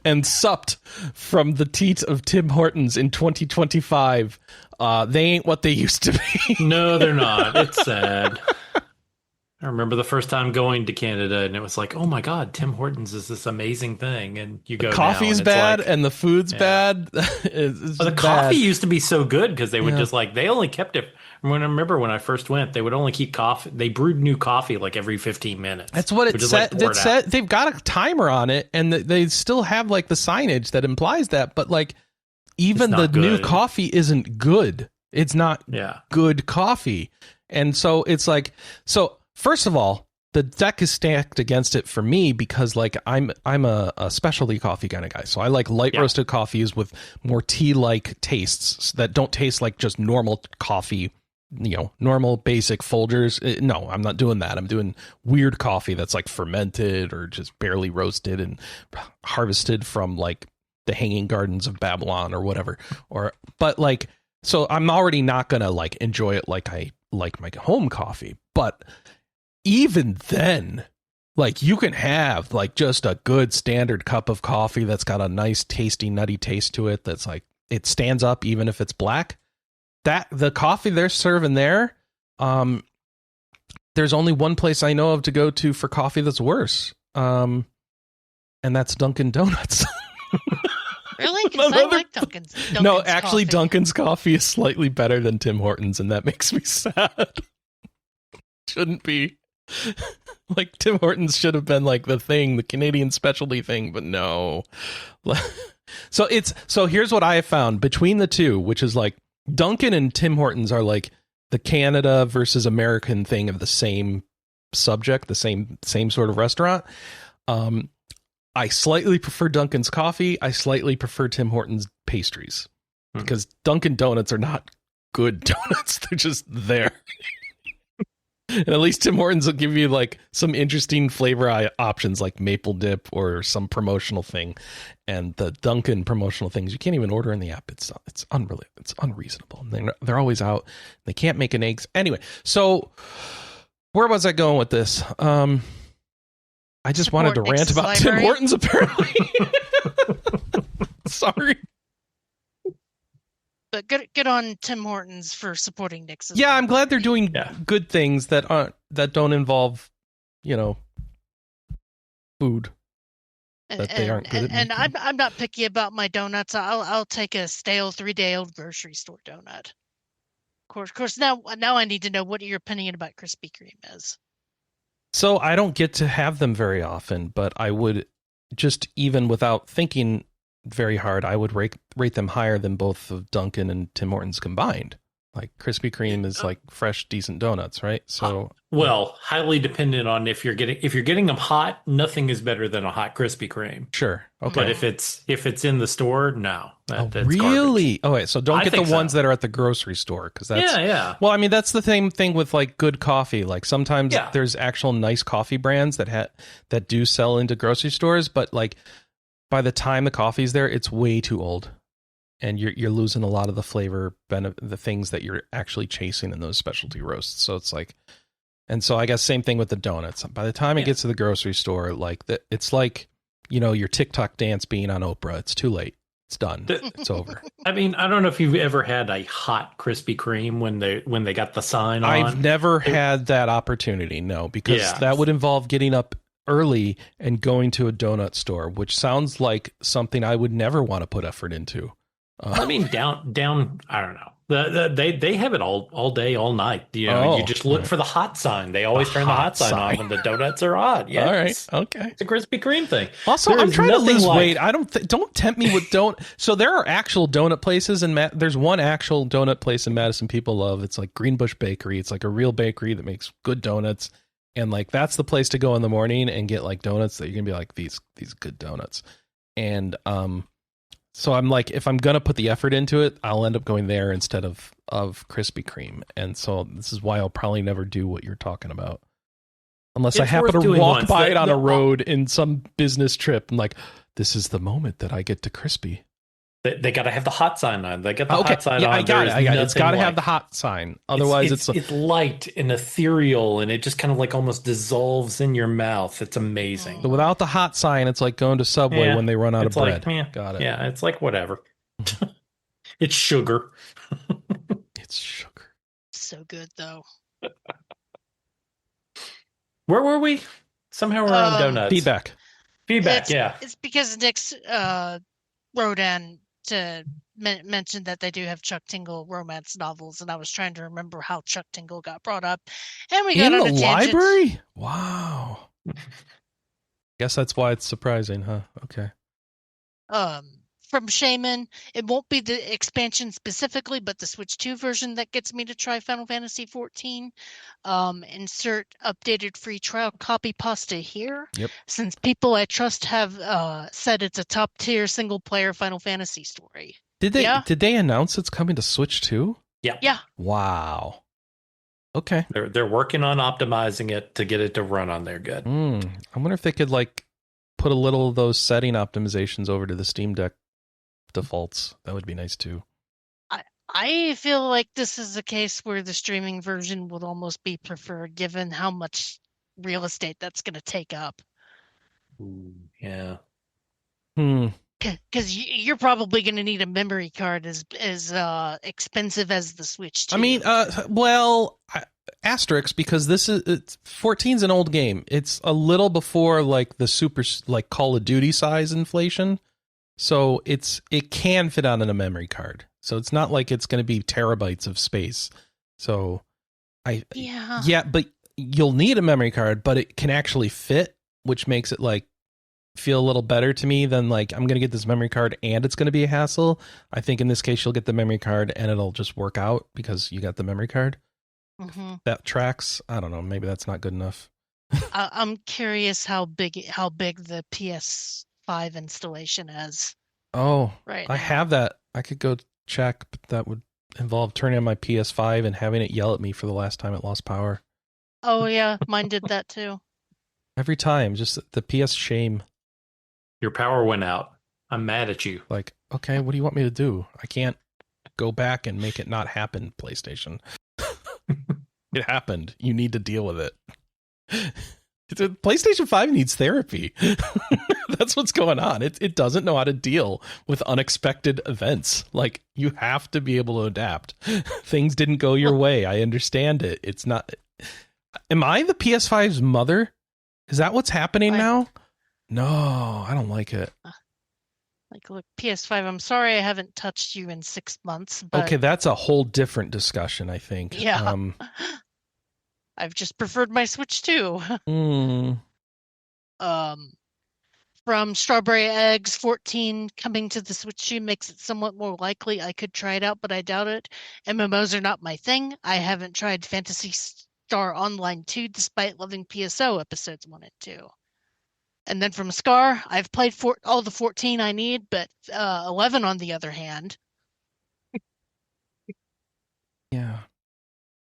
and supped from the teat of Tim Hortons in 2025, they ain't what they used to be. No, they're not. It's sad. I remember the first time going to Canada, and it was like, oh my God, Tim Hortons is this amazing thing. And you go, the coffee's bad, and the food's bad. The coffee used to be so good because they would just they only kept it. I remember when I first went, they would only keep coffee. They brewed new coffee like every 15 minutes. That's what it said. It said they've got a timer on it, and they still have like the signage that implies that. But like, even the new coffee isn't good. It's not good coffee, and so it's like so. First of all, the deck is stacked against it for me because like I'm a specialty coffee kind of guy. So I like light roasted coffees with more tea-like tastes that don't taste like just normal coffee, normal basic Folgers. No, I'm not doing that. I'm doing weird coffee that's like fermented or just barely roasted and harvested from like the Hanging Gardens of Babylon or whatever. But like, so I'm already not going to like enjoy it like I like my home coffee, but even then, like you can have like just a good standard cup of coffee that's got a nice tasty nutty taste to it. That's like, it stands up even if it's black. That the coffee they're serving there, there's only one place I know of to go to for coffee that's worse. And that's Dunkin' Donuts. Really? Because I like Dunkin's No, actually coffee. Dunkin's coffee is slightly better than Tim Hortons, and that makes me sad. Shouldn't be. Like Tim Hortons should have been like the thing, the Canadian specialty thing, but no. So here's what I have found between the two, which is like Dunkin' and Tim Hortons are like the Canada versus American thing of the same subject, the same sort of restaurant. I slightly prefer Dunkin's coffee. I slightly prefer Tim Hortons pastries because Dunkin' Donuts are not good donuts. They're just there. And at least Tim Hortons will give you like some interesting flavor options like maple dip or some promotional thing. And the Dunkin' promotional things you can't even order in the app. It's unreasonable. They're always out. They can't make an eggs. Anyway, so where was I going with this? I just wanted to rant about Tim Hortons apparently. Sorry. But good on Tim Hortons for supporting Nick's. Yeah, I'm glad they're doing good things that don't involve, food. They aren't good at. And I'm not picky about my donuts. I'll take a stale 3-day-old grocery store donut. Of course. Now I need to know what your opinion about Krispy Kreme is. So I don't get to have them very often, but I would just even without thinking very hard, I would rate them higher than both of Dunkin' and Tim Hortons combined. Like Krispy Kreme is like fresh, decent donuts, right? So highly dependent on if you're getting them hot. Nothing is better than a hot Krispy Kreme. Sure, okay. But if it's in the store, no. That's really? Garbage. Oh wait, so don't get the ones that are at the grocery store because that's yeah. Well, I mean that's the same thing with like good coffee. Like sometimes there's actual nice coffee brands that do sell into grocery stores, but like by the time the coffee's there, it's way too old. And you're losing a lot of the flavor, the things that you're actually chasing in those specialty roasts. So it's like, and so I guess same thing with the donuts. By the time it gets to the grocery store, like it's like, your TikTok dance being on Oprah. It's too late. It's done. It's over. I mean, I don't know if you've ever had a hot Krispy Kreme when they got the sign on. I've never had that opportunity. No, because that would involve getting up early and going to a donut store, which sounds like something I would never want to put effort into. I mean, down. I don't know. They have it all day, all night. You just look for the hot sign. They always turn the hot sign on when the donuts are hot. Yeah, all right, okay. It's a Krispy Kreme thing. Also, I'm trying to lose weight. I don't tempt me with So there are actual donut places, and there's one actual donut place in Madison people love. It's like Greenbush Bakery. It's like a real bakery that makes good donuts, and like that's the place to go in the morning and get like donuts that you're gonna be like these good donuts, and So I'm like, if I'm going to put the effort into it, I'll end up going there instead of Krispy Kreme. And so this is why I'll probably never do what you're talking about. Unless I happen to walk by it on a road in some business trip. I'm like, this is the moment that I get to Krispy. They got to have the hot sign on. They got the hot sign on. I got it. It's got to have the hot sign. Otherwise, it's light and ethereal, and it just kind of like almost dissolves in your mouth. It's amazing. But without the hot sign, it's like going to Subway when they run out of bread. Got it. Yeah, it's like whatever. It's sugar. It's sugar. So good though. Where were we? Somehow we're on donuts. Feedback. It's because Nick's wrote in to mention that they do have Chuck Tingle romance novels, and I was trying to remember how Chuck Tingle got brought up, and we got on a tangent. Library? Wow. Guess that's why it's surprising, huh? Okay. From Shaman, it won't be the expansion specifically, but the Switch 2 version that gets me to try Final Fantasy 14. Insert updated free trial copy pasta here. Yep. Since people I trust have said it's a top tier single player Final Fantasy story. Did they announce it's coming to Switch 2? Yeah. Yeah. Wow. Okay. They're working on optimizing it to get it to run on there good. I wonder if they could like put a little of those setting optimizations over to the Steam Deck defaults. That would be nice too. I feel like this is a case where the streaming version would almost be preferred given how much real estate that's going to take up. Ooh, yeah. Because you're probably going to need a memory card as expensive as the Switch 2. I mean, asterisk, because 14's an old game. It's a little before like the super like Call of Duty size inflation. So it can fit on in a memory card. So it's not like it's going to be terabytes of space. So but you'll need a memory card, but it can actually fit, which makes it like feel a little better to me than like I'm going to get this memory card and it's going to be a hassle. I think in this case you'll get the memory card and it'll just work out because you got the memory card. Mm-hmm. That tracks. I don't know. Maybe that's not good enough. I'm curious how big the PS5 installation is. Oh, right I now. have that. I could go check, but that would involve turning on my PS5 and having it yell at me for the last time it lost power. Oh yeah, mine did that too. Every time, just the PS shame. Your power went out. I'm mad at you. Like, okay, what do you want me to do? I can't go back and make it not happen, PlayStation. It happened. You need to deal with it. PlayStation 5 needs therapy. That's what's going on. It doesn't know how to deal with unexpected events. Like, you have to be able to adapt. Things didn't go your way. I understand it. It's not... Am I the PS5's mother? Is that what's happening now? No, I don't like it. Like, look, PS5, I'm sorry I haven't touched you in 6 months. But okay, that's a whole different discussion, I think. Yeah. I've just preferred my Switch too. From Strawberry Eggs 14 coming to the Switch 2 makes it somewhat more likely I could try it out, but I doubt it. MMOs are not my thing. I haven't tried Phantasy Star Online 2 despite loving PSO episodes 1 and 2. And then from Scar, I've played all the 14 I need, but 11 on the other hand. Yeah.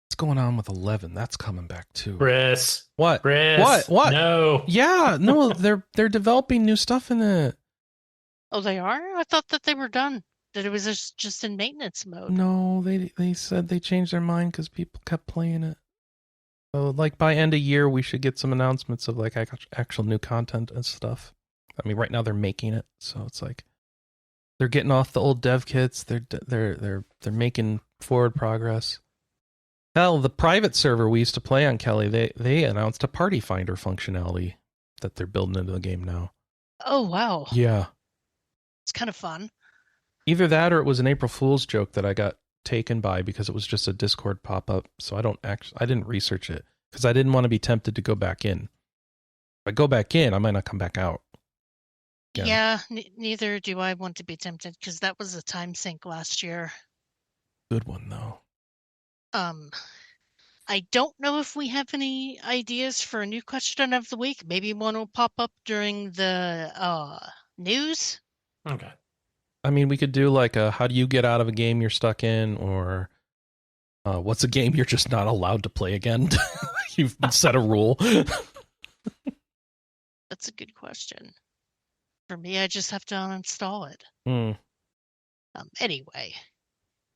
What's going on with 11? That's coming back too. Chris. What? Chris. What? No. Yeah, no, they're developing new stuff in it. Oh, they are? I thought that they were done. That it was just in maintenance mode. No, they said they changed their mind because people kept playing it. So, like, by end of year, we should get some announcements of like actual new content and stuff. I mean, right now they're making it, so it's like they're getting off the old dev kits. They're making forward progress. Hell, the private server we used to play on, Kelley, they announced a party finder functionality that they're building into the game now. Oh wow! Yeah, it's kind of fun. Either that or it was an April Fool's joke that I got taken by because it was just a Discord pop-up. So I didn't research it because I didn't want to be tempted to go back in. If I go back in, I might not come back out. Yeah, neither do I want to be tempted because that was a time sink last year. Good one though. I don't know if we have any ideas for a new question of the week. Maybe one will pop up during the news. Okay. I mean, we could do like how do you get out of a game you're stuck in, or what's a game you're just not allowed to play again? You've set a rule. That's a good question. For me, I just have to uninstall it. Anyway,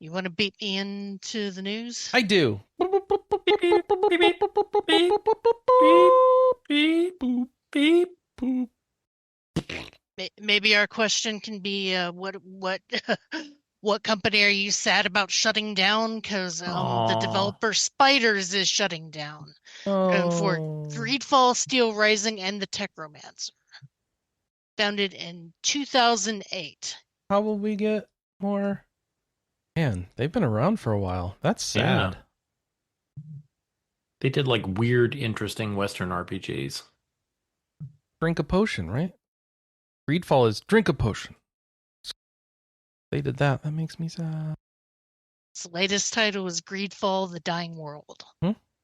you want to beat me into the news? I do. Maybe our question can be what what company are you sad about shutting down? Because the developer Spiders is shutting down. For Greedfall, Steel Rising, and the Techromancer. Founded in 2008. How will we get more? Man, they've been around for a while. That's sad. Yeah. They did like weird, interesting Western RPGs. Drink a potion, right? Greedfall is drink a potion. They did that. That makes me sad. Its latest title is Greedfall: The Dying World.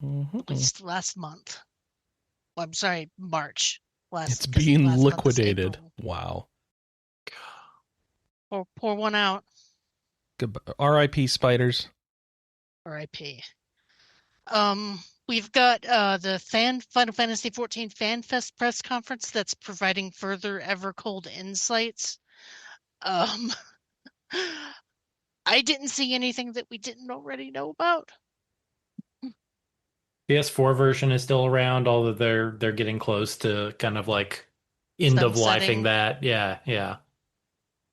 Released last month. Well, I'm sorry, March. It's being liquidated. Wow. Pour one out. Goodbye. R.I.P. Spiders. R.I.P. We've got the Final Fantasy XIV Fan Fest press conference that's providing further Evercold insights. I didn't see anything that we didn't already know about. PS4 version is still around, although they're getting close to kind of like end of lifing that. Yeah.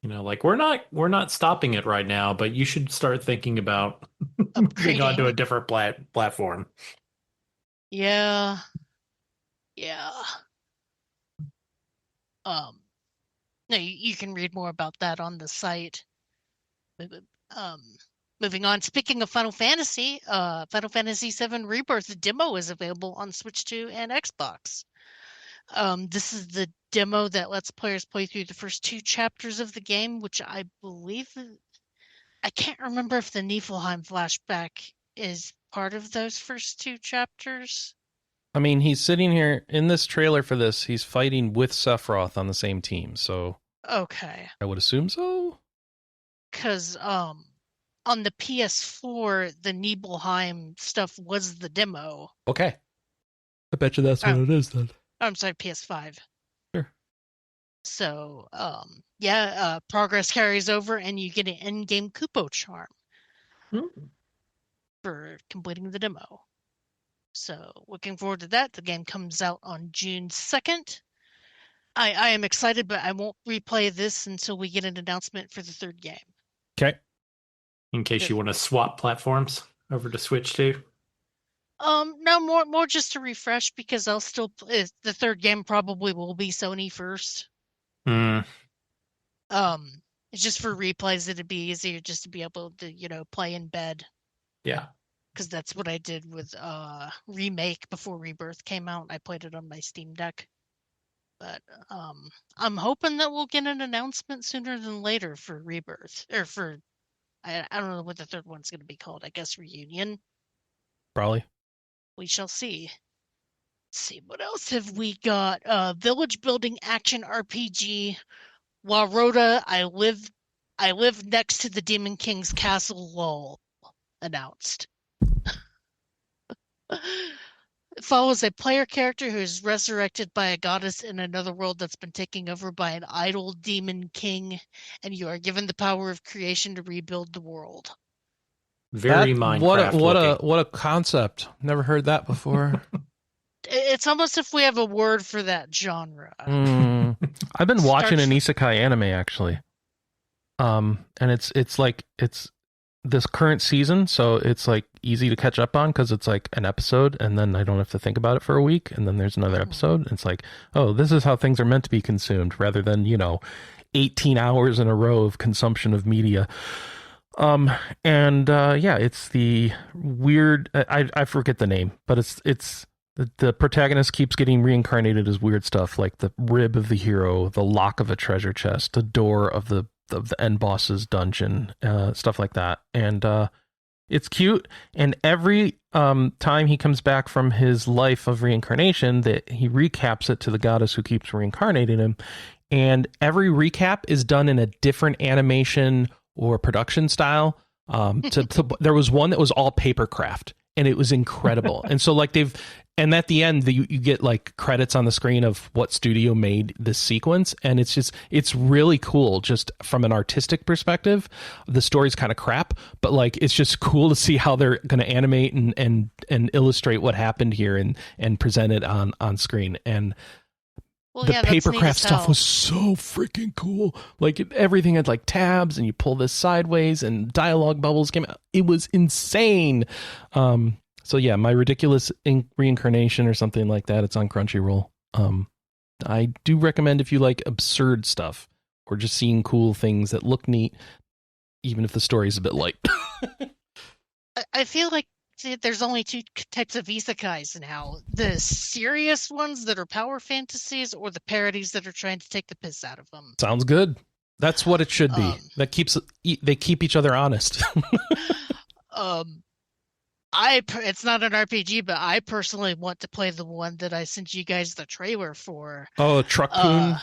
You know, like we're not stopping it right now, but you should start thinking about moving on to a different platform. Yeah. No, you can read more about that on the site. moving on. Speaking of Final Fantasy VII Rebirth, the demo is available on Switch 2 and Xbox. This is the demo that lets players play through the first 2 chapters of the game, which I believe, I can't remember if the Niflheim flashback is part of those first 2 chapters. I mean, he's sitting here in this trailer for this. He's fighting with Sephiroth on the same team, so okay, I would assume so. Because on the PS4, the Nibelheim stuff was the demo. Okay, I bet you that's what it is then. I'm sorry, PS5. Sure. So, progress carries over, and you get an in-game Kupo charm for completing the demo. So, looking forward to that. The game comes out on June 2nd. I am excited, but I won't replay this until we get an announcement for the 3rd game. Okay. In case you want to swap platforms over to Switch 2? No, more just to refresh, because I'll still the 3rd game probably will be Sony first. It's just for replays. It'd be easier just to be able to, play in bed. Yeah. Because that's what I did with Remake before Rebirth came out. I played it on my Steam Deck. But I'm hoping that we'll get an announcement sooner than later for Rebirth. Or for, I don't know what the 3rd one's going to be called. I guess Reunion? Probably. We shall see. Let's see, what else have we got? Village building action RPG. Waroda, I live next to the Demon King's castle, lol, announced. It follows a player character who is resurrected by a goddess in another world that's been taken over by an idle demon king, and you are given the power of creation to rebuild the world. Very Minecraft. What a concept. Never heard that before. It's almost if we have a word for that genre. I've been watching an isekai anime actually. And it's this current season, so it's like easy to catch up on because it's like an episode and then I don't have to think about it for a week and then there's another episode. It's like, oh, this is how things are meant to be consumed rather than, 18 hours in a row of consumption of media. It's the weird, I forget the name, but it's the protagonist keeps getting reincarnated as weird stuff like the rib of the hero, the lock of a treasure chest, the door of the end boss's dungeon, stuff like that. And it's cute. And every time he comes back from his life of reincarnation, that he recaps it to the goddess who keeps reincarnating him. And every recap is done in a different animation or production style. There was one that was all papercraft, and it was incredible. And so and at the end, you get like credits on the screen of what studio made this sequence. And it's really cool just from an artistic perspective. The story's kind of crap, but like, it's just cool to see how they're going to animate and illustrate what happened here and present it on screen. And the papercraft stuff was so freaking cool. Like everything had like tabs and you pull this sideways and dialogue bubbles came out. It was insane. So yeah, My Ridiculous Reincarnation or something like that. It's on Crunchyroll. I do recommend if you like absurd stuff or just seeing cool things that look neat, even if the story is a bit light. I feel like there's only 2 types of isekais now. The serious ones that are power fantasies or the parodies that are trying to take the piss out of them. Sounds good. That's what it should be. They keep each other honest. It's not an RPG, but I personally want to play the one that I sent you guys the trailer for. Oh, Truck-kun?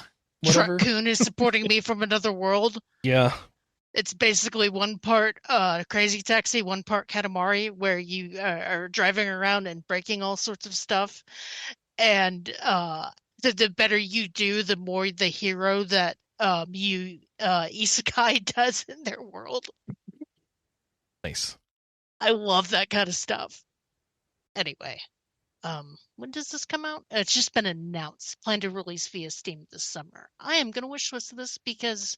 Truck-kun is supporting me from another world. Yeah. It's basically one part Crazy Taxi, one part Katamari, where you are driving around and breaking all sorts of stuff. And the better you do, the more the hero that you isekai does in their world. Nice. I love that kind of stuff. Anyway, when does this come out? It's just been announced. Planned to release via Steam this summer. I am going to wishlist this because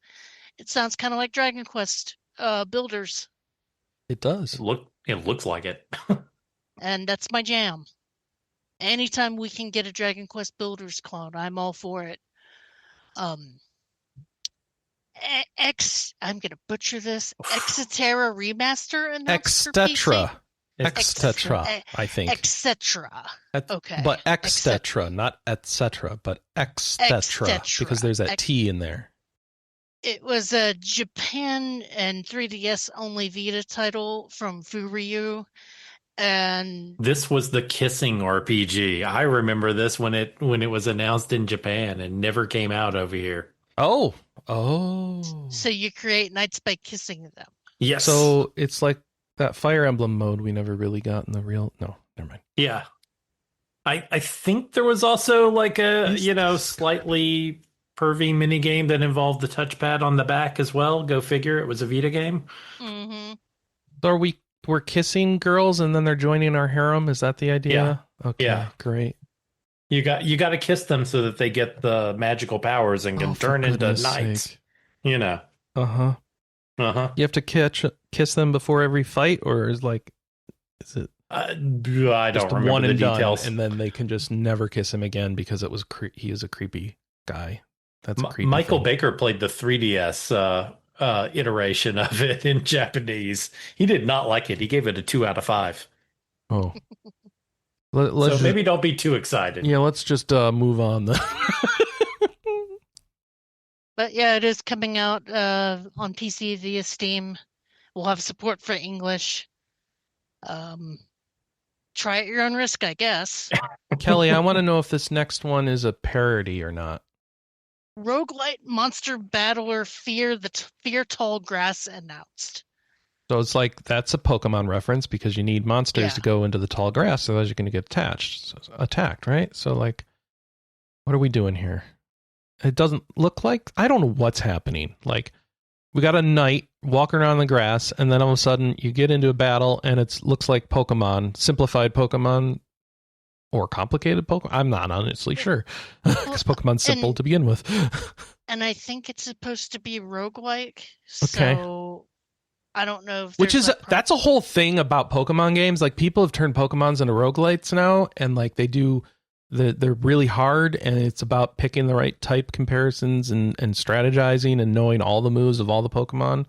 it sounds kind of like Dragon Quest Builders. It does. It looks like it. And that's my jam. Anytime we can get a Dragon Quest Builders clone, I'm all for it. I'm gonna butcher this. Exeterra remaster announced for PC. Extetra, I think. Etc. Okay. But Extetra, not etc., but Extetra, because there's that T in there. It was a Japan and 3DS only Vita title from Furyu. And this was the kissing RPG. I remember this when it was announced in Japan and never came out over here. Oh. So you create knights by kissing them. Yes. So it's like that Fire Emblem mode we never really got in the real. No, never mind. Yeah. I think there was also like a, slightly pervy mini game that involved the touchpad on the back as well. Go figure. It was a Vita game. Mm-hmm. So we're kissing girls and then they're joining our harem. Is that the idea? Yeah. Okay. Yeah. Great. You got to kiss them so that they get the magical powers and can turn into knights. Uh huh. Uh huh. You have to kiss them before every fight, or is it? I don't remember one the and details. Done, and then they can just never kiss him again because it was he is a creepy guy. That's a creepy. Michael thing. Baker played the 3DS iteration of it in Japanese. He did not like it. He gave it a 2 out of 5. Oh. So maybe don't be too excited. Yeah, let's just move on then. But yeah, it is coming out on PC via Steam. We'll have support for English. Try at your own risk, I guess. Kelley, I want to know if this next one is a parody or not. Roguelite Monster Battler Fear Tall Grass announced. So it's like that's a Pokemon reference because you need monsters to go into the tall grass, otherwise you're going to get attacked, right? So like, what are we doing here? It doesn't look like, I don't know what's happening. Like, we got a knight walking around the grass, and then all of a sudden you get into a battle, and it looks like Pokemon, simplified Pokemon, or complicated Pokemon. I'm not honestly sure, because Pokemon's simple to begin with. And I think it's supposed to be roguelike. Okay. So I don't know if which is that's a whole thing about Pokemon games. Like, people have turned Pokemons into roguelites now, and like they do. They're really hard, and it's about picking the right type comparisons and strategizing and knowing all the moves of all the Pokemon.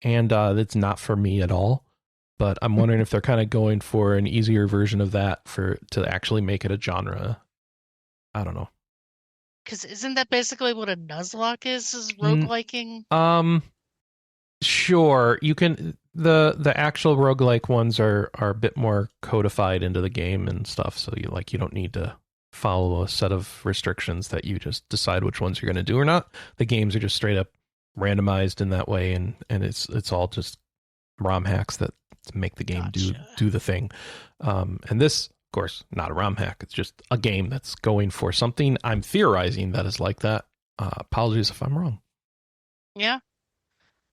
And it's not for me at all. But I'm wondering if they're kind of going for an easier version of that to actually make it a genre. I don't know. Because isn't that basically what a Nuzlocke is rogueliking? Sure. You can. The actual roguelike ones are a bit more codified into the game and stuff. So you don't need to follow a set of restrictions that you just decide which ones you're going to do or not. The games are just straight up randomized in that way, and it's all just ROM hacks that make the game do the thing. And this, of course, not a ROM hack. It's just a game that's going for something. I'm theorizing that is like that. Apologies if I'm wrong. Yeah.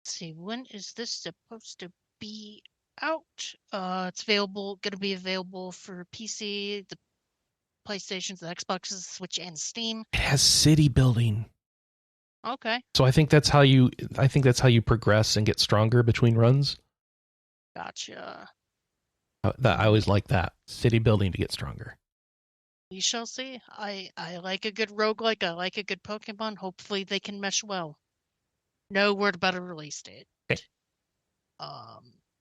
Let's see, when is this supposed to be out? It's going to be available for PC, the PlayStations, the Xboxes, Switch, and Steam. It has city building. Okay. So I think that's how you progress and get stronger between runs. Gotcha. I always like that. City building to get stronger. We shall see. I like a good roguelike. I like a good Pokemon. Hopefully they can mesh well. No word about a release date. Okay.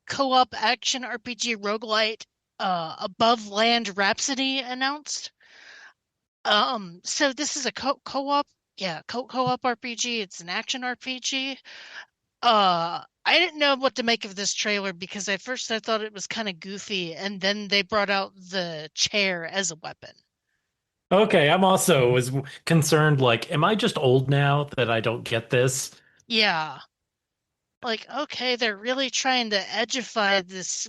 Co-op action RPG roguelite Above Land Rhapsody announced. So this is a co-op RPG. It's an action RPG. I didn't know what to make of this trailer because at first I thought it was kind of goofy, and then they brought out the chair as a weapon. Okay, I'm also was concerned, like, am I just old now that I don't get this? Yeah. Like, okay, they're really trying to edgify this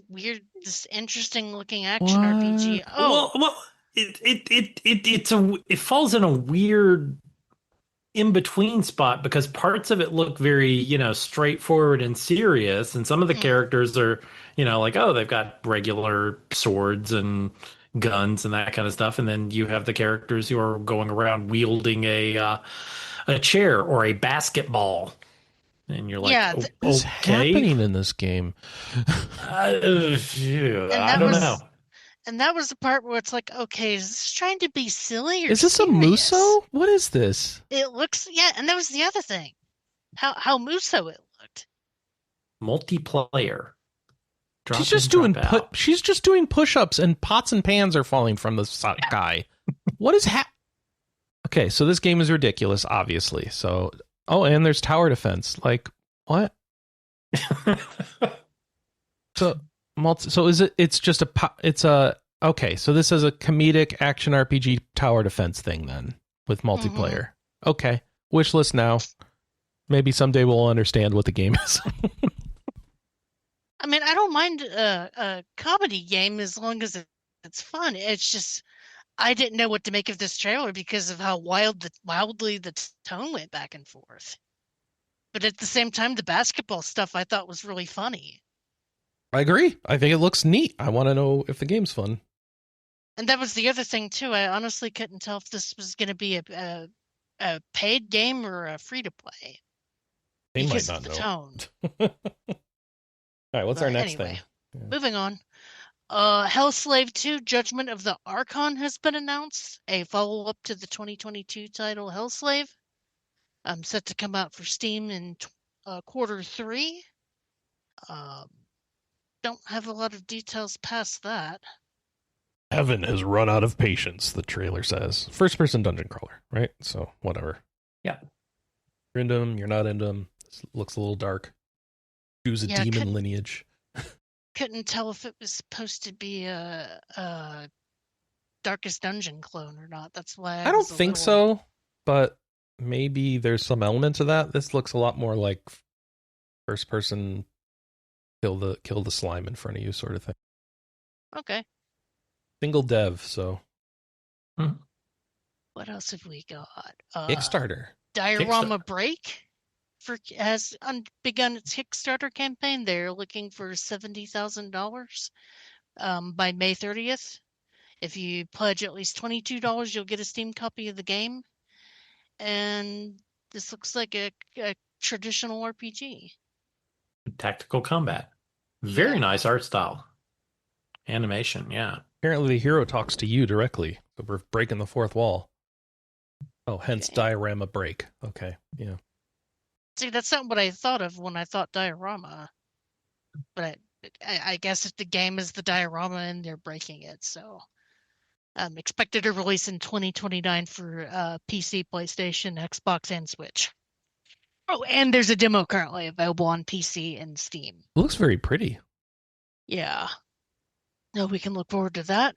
interesting looking action RPG. Oh, well, it falls in a weird in between spot because parts of it look very, straightforward and serious, and some of the characters are, like, oh, they've got regular swords and guns and that kind of stuff, and then you have the characters who are going around wielding a chair or a basketball. And you're like, what's happening in this game? I don't know. And that was the part where it's like, okay, is this trying to be silly or is this serious? a Muso? What is this? It looks, and that was the other thing. how Muso it looked. Multiplayer. Drop She's just in, doing drop out. she's just doing push-ups and pots and pans are falling from the sky. What is Okay, so this game is ridiculous, obviously. So, and there's tower defense. Like, what? So is it? It's just okay. So this is a comedic action RPG tower defense thing then with multiplayer. Mm-hmm. Okay, wish list now. Maybe someday we'll understand what the game is. I mean, I don't mind a comedy game as long as it's fun. It's just I didn't know what to make of this trailer because of how wildly the tone went back and forth. But at the same time, the basketball stuff I thought was really funny. I agree. I think it looks neat. I want to know if the game's fun. And that was the other thing too. I honestly couldn't tell if this was going to be a paid game or a free to play. They because might not of the know. tone. All right, what's our next thing? Yeah. Moving on. Hellslave 2 Judgment of the Archon has been announced, a follow-up to the 2022 title Hellslave. Set to come out for Steam in Q3. Don't have a lot of details past that. Heaven has run out of patience, the trailer says. First-person dungeon crawler, right? So, whatever. Yeah. You're into them, you're not into them. This looks a little dark. Choose a demon lineage. Couldn't tell if it was supposed to be a Darkest Dungeon clone or not. That's why I don't think so, but maybe there's some elements of that. This looks a lot more like first person kill the slime in front of you sort of thing. Okay. Single dev, so. What else have we got? Kickstarter. Diorama Break has begun its Kickstarter campaign. They're looking for $70,000 by May 30th. If you pledge at least $22, you'll get a Steam copy of the game. And this looks like a traditional RPG. Tactical combat. Very nice art style. Animation, yeah. Apparently the hero talks to you directly. So we're breaking the fourth wall. Oh, hence Diorama Break. Okay, yeah. See, that's not what I thought of when I thought diorama. But I guess if the game is the diorama and they're breaking it, so expected to release in 2029 for PC, PlayStation, Xbox, and Switch. Oh, and there's a demo currently available on PC and Steam. It looks very pretty. Yeah. No, we can look forward to that.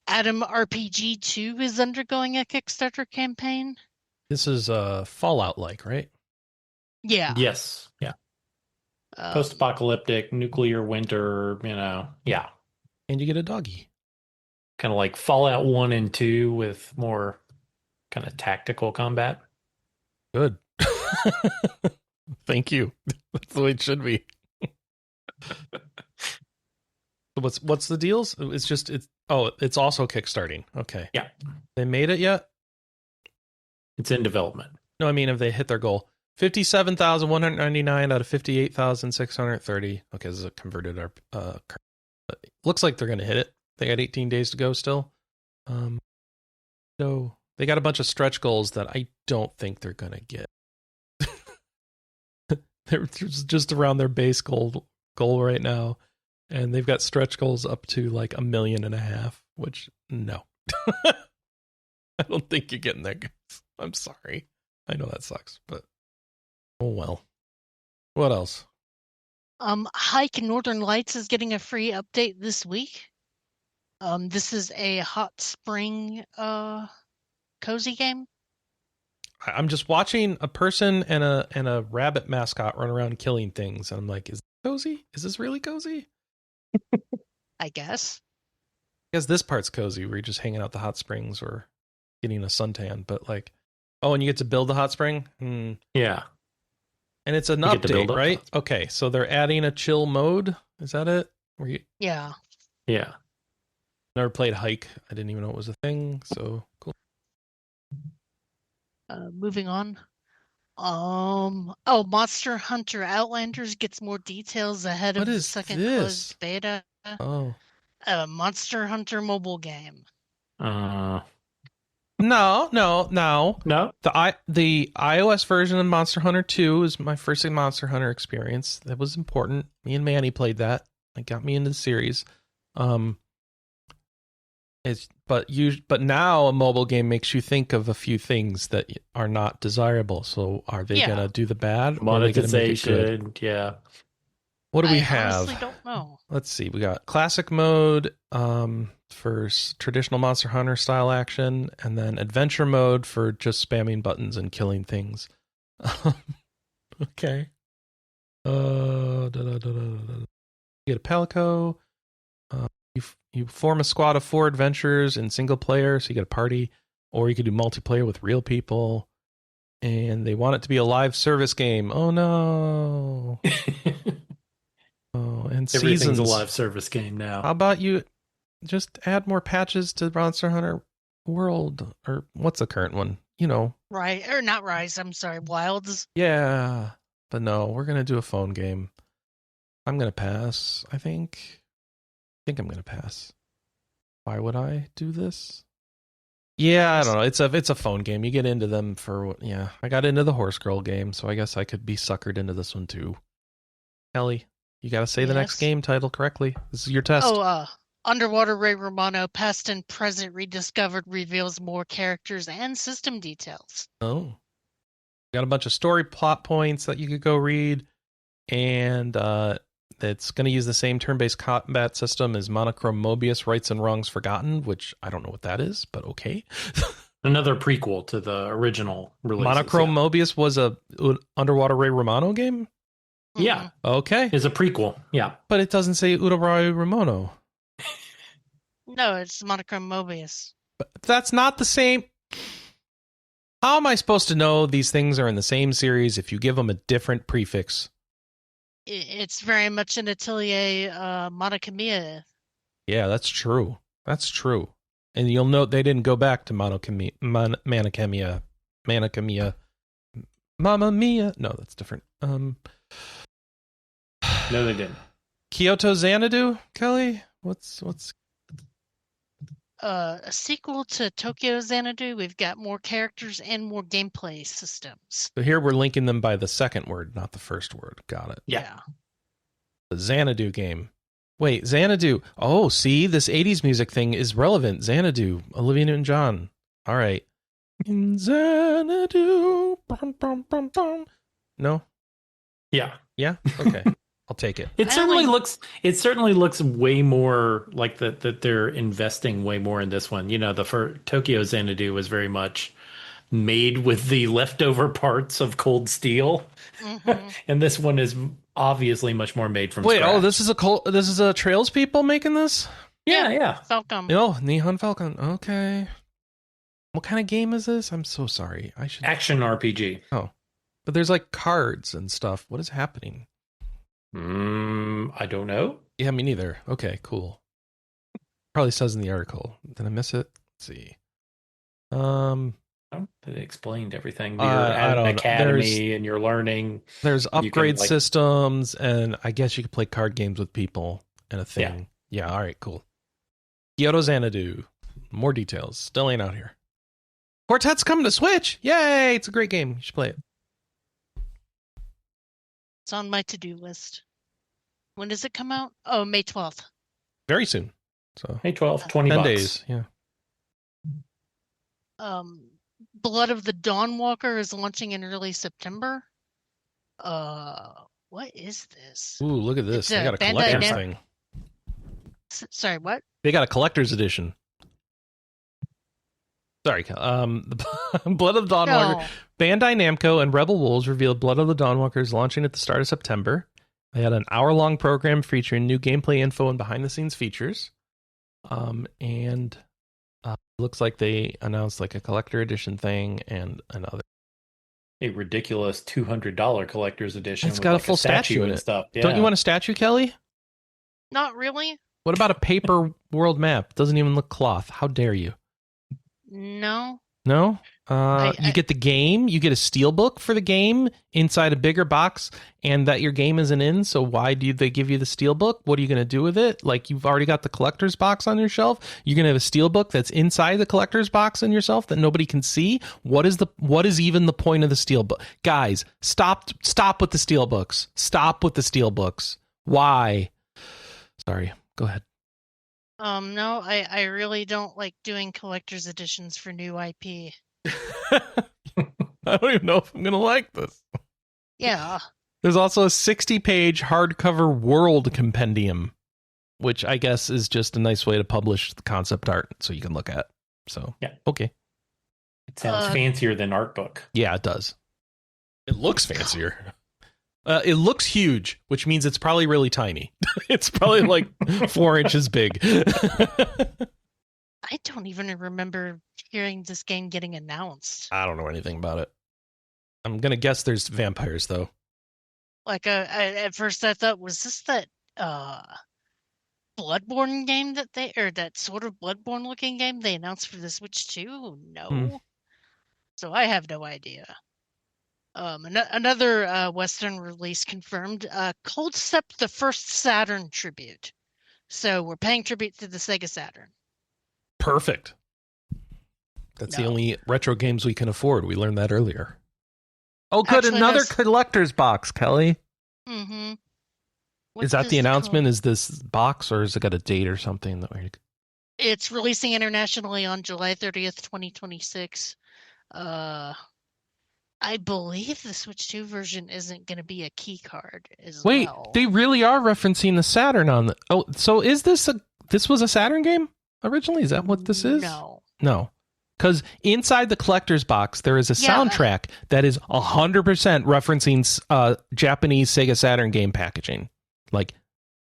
Adam RPG 2 is undergoing a Kickstarter campaign. This is Fallout-like, right? Yeah. Yes. Yeah. Post-apocalyptic, nuclear winter, yeah. And you get a doggy. Kind of like Fallout 1 and 2 with more kind of tactical combat. Good. Thank you. That's the way it should be. What's the deals? It's also kickstarting. Okay. Yeah. They made it yet? It's in development. No, I mean if they hit their goal. 57,199 out of 58,630. Okay, this is a converted looks like they're going to hit it. They got 18 days to go still. So they got a bunch of stretch goals that I don't think they're going to get. They're just around their base goal right now. And they've got stretch goals up to like 1.5 million, which no. I don't think you're getting there, guys. I'm sorry. I know that sucks, but oh well. What else? Hike Northern Lights is getting a free update this week. This is a hot spring cozy game. I'm just watching a person and a rabbit mascot run around killing things, and I'm like, is this cozy? Is this really cozy? I guess. I guess this part's cozy where you're just hanging out the hot springs or getting a suntan, but like, oh, and you get to build the hot spring? Yeah. And it's an update, right? Okay, so they're adding a chill mode. Is that it? Yeah. Yeah. Never played Hike. I didn't even know it was a thing, so cool. Moving on. Monster Hunter Outlanders gets more details ahead of the second closed beta. Oh. A Monster Hunter mobile game. No. No. The iOS version of Monster Hunter 2 is my first Monster Hunter experience. That was important. Me and Manny played that. It got me into the series. But now a mobile game makes you think of a few things that are not desirable. So are they gonna do the bad, or are they gonna make it good? Yeah. What do we I have? honestly don't know. Let's see. We got classic mode for traditional Monster Hunter style action, and then adventure mode for just spamming buttons and killing things. Okay. You get a Palico. You form a squad of 4 adventurers in single player, so you get a party, or you could do multiplayer with real people. And they want it to be a live service game. Oh no! Oh, and Everything's seasons. a live service game now. How about you just add more patches to Monster Hunter World, or what's the current one? Right, or not Rise. I'm sorry, Wilds. Yeah, but no, we're gonna do a phone game. I'm gonna pass. I think I'm gonna pass. Why would I do this? Yeah, I don't know. It's a phone game. You get into them for I got into the Horse Girl game, so I guess I could be suckered into this one too. Kelley, you got to say the next game title correctly. This is your test. Oh, Underwater Ray Romano, past and present rediscovered, reveals more characters and system details. Oh, got a bunch of story plot points that you could go read, and it's going to use the same turn-based combat system as Monochrome Mobius Rights and Wrongs Forgotten, which I don't know what that is, but okay. Another prequel to the original release. Monochrome Mobius was a Underwater Ray Romano game? Yeah. Okay. It's a prequel. Yeah. But it doesn't say Ray Romano. No, it's Monochrome Mobius. But that's not the same. How am I supposed to know these things are in the same series if you give them a different prefix? It's very much an Atelier Monokamiya. Yeah, that's true. That's true. And you'll note they didn't go back to Manakamiya. Mamma Mia. No, that's different. No, they didn't. Kyoto Xanadu, Kelley? What's a sequel to Tokyo Xanadu? We've got more characters and more gameplay systems. So here we're linking them by the second word, not the first word. Got it. Yeah. The Xanadu game. Wait, Xanadu. Oh, see, this 80s music thing is relevant. Xanadu, Olivia Newton-John. All right. In Xanadu. Bum, bum, bum, bum. No? Yeah. Yeah? Okay. I'll take it. It certainly looks way more like that they're investing way more in this one. The Tokyo Xanadu was very much made with the leftover parts of Cold Steel. Mm-hmm. And this one is obviously much more made from scratch. This is a Trails people making this? Yeah. Falcon. Oh, Nihon Falcon. Okay. What kind of game is this? I'm so sorry. Action RPG. Oh. But there's like cards and stuff. What is happening? I don't know. Yeah, me neither. Okay, cool. Probably says in the article. Did I miss it? Let's see. It explained everything. You're at an academy and you're learning. There's upgrade systems, and I guess you could play card games with people and a thing. Yeah, all right, cool. Kyoto Xanadu. More details. Still ain't out here. Quartet's coming to Switch. Yay! It's a great game. You should play it. It's on my to-do list. When does it come out? Oh, May 12th. Very soon. So May 12th, 20 10 bucks. days, yeah. Blood of the Dawnwalker is launching in early September. What is this? Ooh, look at this. They got a collector's thing. Sorry, what? They got a collector's edition. Sorry, Blood of the Dawnwalker. No. Bandai Namco and Rebel Wolves revealed Blood of the Dawnwalker is launching at the start of September. They had an hour-long program featuring new gameplay info and behind-the-scenes features. And looks like they announced like a collector edition thing and another. A ridiculous $200 collector's edition. It's got a full statue in it. Stuff. Yeah. Don't you want a statue, Kelley? Not really. What about a paper world map? Doesn't even look cloth. How dare you? No. No? You get the game. You get a steelbook for the game inside a bigger box, and that your game isn't in. So why do they give you the steelbook? What are you going to do with it? Like, you've already got the collector's box on your shelf. You're going to have a steelbook that's inside the collector's box on your shelf that nobody can see. What is even the point of the steelbook? Guys, stop with the steelbooks. Stop with the steelbooks. Why? Sorry. Go ahead. No, I really don't like doing collector's editions for new IP. I don't even know if I'm going to like this. Yeah. There's also a 60-page hardcover world compendium, which I guess is just a nice way to publish the concept art so you can look at. So, yeah. Okay. It sounds fancier than art book. Yeah, it does. It looks fancier. It looks huge, which means it's probably really tiny. It's probably like 4 inches big. I don't even remember hearing this game getting announced. I don't know anything about it. I'm going to guess there's vampires, though. Like, at first I thought, was this that Bloodborne game that sort of Bloodborne looking game they announced for the Switch 2? No. So I have no idea. Another Western release confirmed, Concept the First Saturn tribute. So we're paying tribute to the Sega Saturn. Perfect. That's the only retro games we can afford. We learned that earlier. Oh, good. Actually, another collector's box, Kelley. Mm-hmm. Is that the announcement? Is this box, or has it got a date or something? It's releasing internationally on July 30th, 2026. I believe the Switch 2 version isn't going to be a key card as well. Wait, they really are referencing the Saturn on the... Oh, so is this was a Saturn game originally? Is that what this is? No. Because inside the collector's box, there is a soundtrack that is 100% referencing Japanese Sega Saturn game packaging. Like,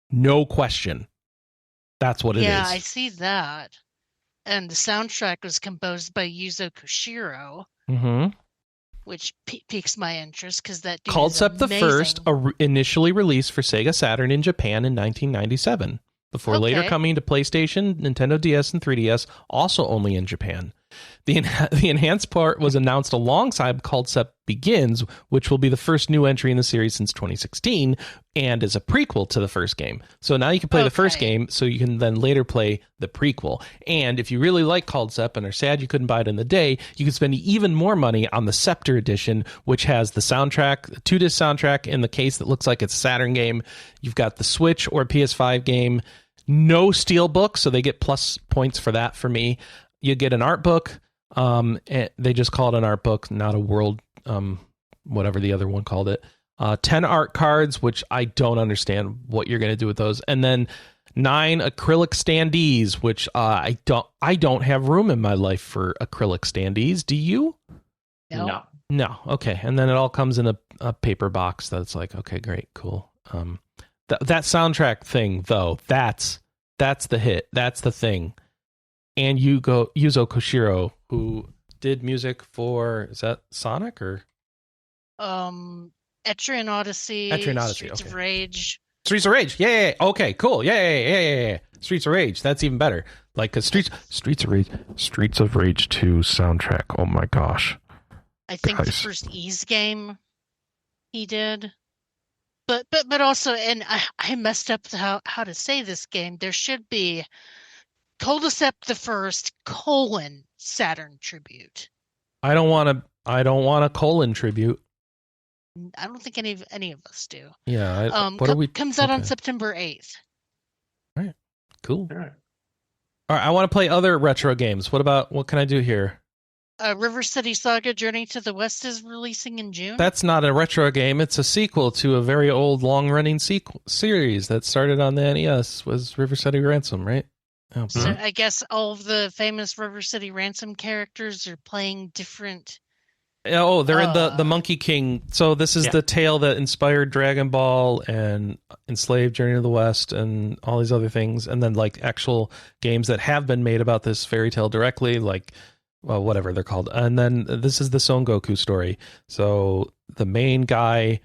no question. That's what it is. Yeah, I see that. And the soundtrack was composed by Yuzo Koshiro. Mm-hmm. Which piques my interest because that dude Concept the First initially released for Sega Saturn in Japan in 1997, before later coming to PlayStation, Nintendo DS, and 3DS, also only in Japan. The enhanced part was announced alongside Concept Begins, which will be the first new entry in the series since 2016, and is a prequel to the first game. So now you can play the first game, so you can then later play the prequel. And if you really like Concept and are sad you couldn't buy it in the day, you can spend even more money on the Scepter Edition, which has the soundtrack, the 2-disc soundtrack in the case that looks like it's a Saturn game. You've got the Switch or PS5 game. No Steelbook, so they get plus points for that for me. You get an art book. They just call it an art book, not a world, whatever the other one called it. 10 art cards, which I don't understand what you're going to do with those. And then 9 acrylic standees, which I don't have room in my life for acrylic standees. Do you? No. Okay. And then it all comes in a paper box that's like, okay, great, cool. That soundtrack thing, though, that's the hit. That's the thing. And Yuzo Koshiro, who did music for, is that Sonic or? Etrian Odyssey. Streets of Rage. Streets of Rage. Yeah. Okay, cool. Yeah. Streets of Rage. That's even better. Like, cause Streets of Rage 2 soundtrack. Oh my gosh. I think the first Ys game he did. But also, and I messed up how to say this game. There should be Concept the First : Saturn tribute. I don't want a colon tribute. I don't think any of us do. Yeah. Comes out on September 8th. All right. Cool. All right. I want to play other retro games. What can I do here? River City Saga: Journey to the West is releasing in June. That's not a retro game. It's a sequel to a very old, long-running series that started on the NES. Was River City Ransom, right? Oh, so I guess all of the famous River City Ransom characters are playing different. Oh, they're in the Monkey King. So this is the tale that inspired Dragon Ball and enslaved Journey to the West and all these other things, and then like actual games that have been made about this fairy tale directly, like. Well, whatever they're called. And then this is the Son Goku story. So the main guy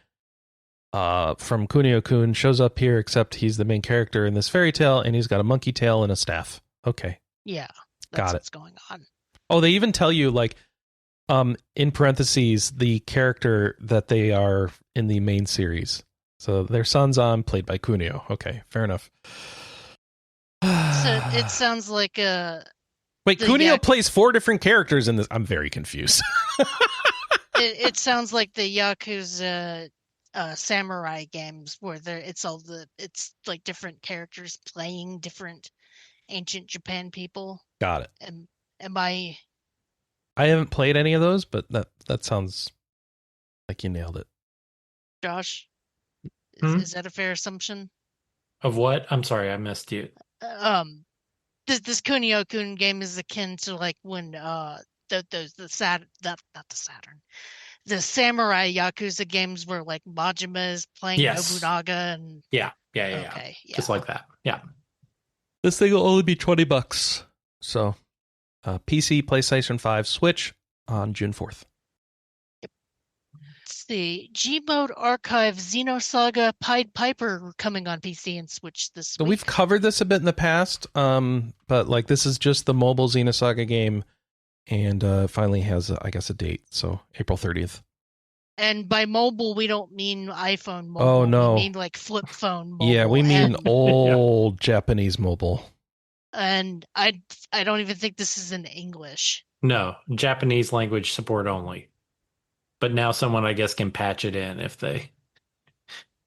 from Kunio-kun shows up here, except he's the main character in this fairy tale, and he's got a monkey tail and a staff. Okay. Yeah. Got it. What's going on. Oh, they even tell you, like, In parentheses, the character that they are in the main series. So their son's played by Kunio. Okay, fair enough. So it sounds like Wait, Kunio plays 4 different characters in this. I'm very confused. it sounds like the Yakuza samurai games where it's like different characters playing different ancient Japan people. Got it. Am I haven't played any of those, but that sounds like you nailed it. Josh? Is that a fair assumption? Of what? I'm sorry, I missed you. This Kunio-kun game is akin to like when the samurai Yakuza games where like Majima is playing Nobunaga and yeah. Okay, yeah. Just like that. Yeah. This thing will only be $20. So, PC, PlayStation 5, Switch on June 4th. Yep. Let's see. Gmode Archive Xenosaga Pied Piper coming on PC and Switch this week. So we've covered this a bit in the past, but like this is just the mobile Xenosaga game, and finally has, I guess, a date. So April 30th. And by mobile, we don't mean iPhone mobile. Oh, no. We mean like flip phone mobile. Yeah, we mean old Japanese mobile. And I don't even think this is in English. No, Japanese language support only. But now someone, I guess, can patch it in if they...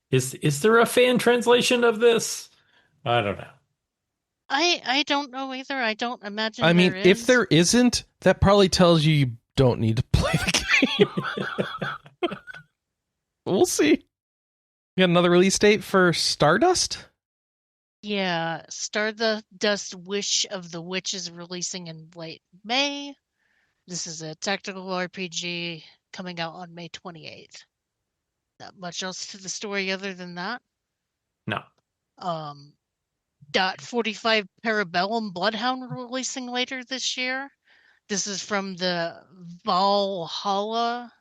Is there a fan translation of this? I don't know. I don't know either. I don't imagine I mean, there is. if there isn't, that probably tells you don't need to play the game. We'll see. We got another release date for Stardust? Yeah, Stardust Wish of the Witch is releasing in late May. This is a tactical RPG coming out on May 28th. Not much else to the story other than that. No. .45 Parabellum Bloodhound releasing later this year. This is from the Valhalla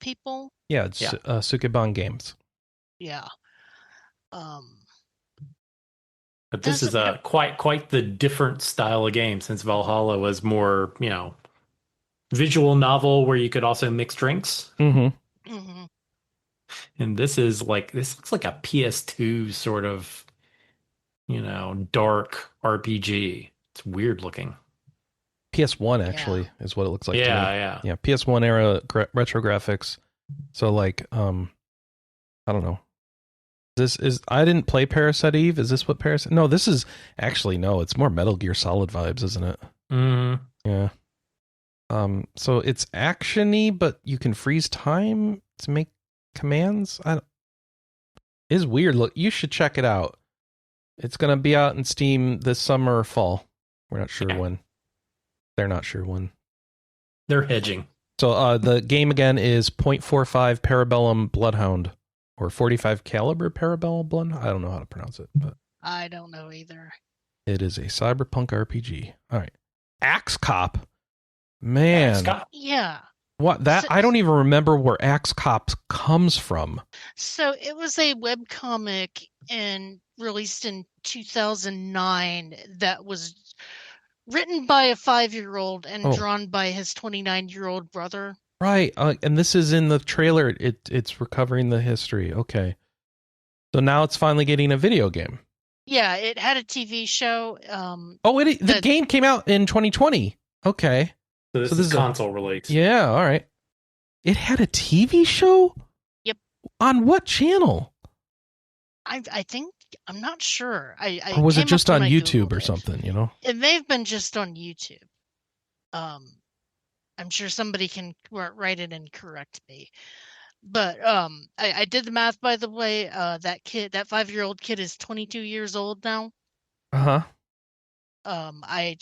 people. Yeah, it's Sukeban Games. Yeah. But this is quite the different style of game, since Valhalla was more, visual novel where you could also mix drinks. Mm-hmm. Mm-hmm. And this looks like a PS2 sort of, dark RPG. It's weird looking. PS1 actually is what it looks like. Yeah. PS1 era retro graphics. So like, I don't know. I didn't play Parasite Eve. Is this what Parasite? No, this is actually it's more Metal Gear Solid vibes, isn't it? Mm-hmm. Yeah. So it's actiony, but you can freeze time to make commands. It's weird. Look, you should check it out. It's gonna be out in Steam this summer or fall. We're not sure when. They're not sure when. They're hedging. So the game again is .45 Parabellum Bloodhound. Or 45 caliber Parabellum Bloodhound. I don't know how to pronounce it, but I don't know either. It is a cyberpunk RPG. All right, Axe Cop. Man, Axe Cop? Yeah. What that? I don't even remember where Axe Cop comes from. So it was a webcomic released in 2009 that was written by a 5-year-old and drawn by his 29-year-old brother. Right, and this is in the trailer. It's recovering the history. Okay, so now it's finally getting a video game. Yeah, it had a TV show. The game came out in 2020. Okay, so this is console release. Yeah, all right. It had a TV show. Yep. On what channel? I think I'm not sure. Or was it just on YouTube or something? It may have been just on YouTube. I'm sure somebody can write it and correct me. But I did the math, by the way. That 5-year-old kid is 22 years old now. Uh-huh. I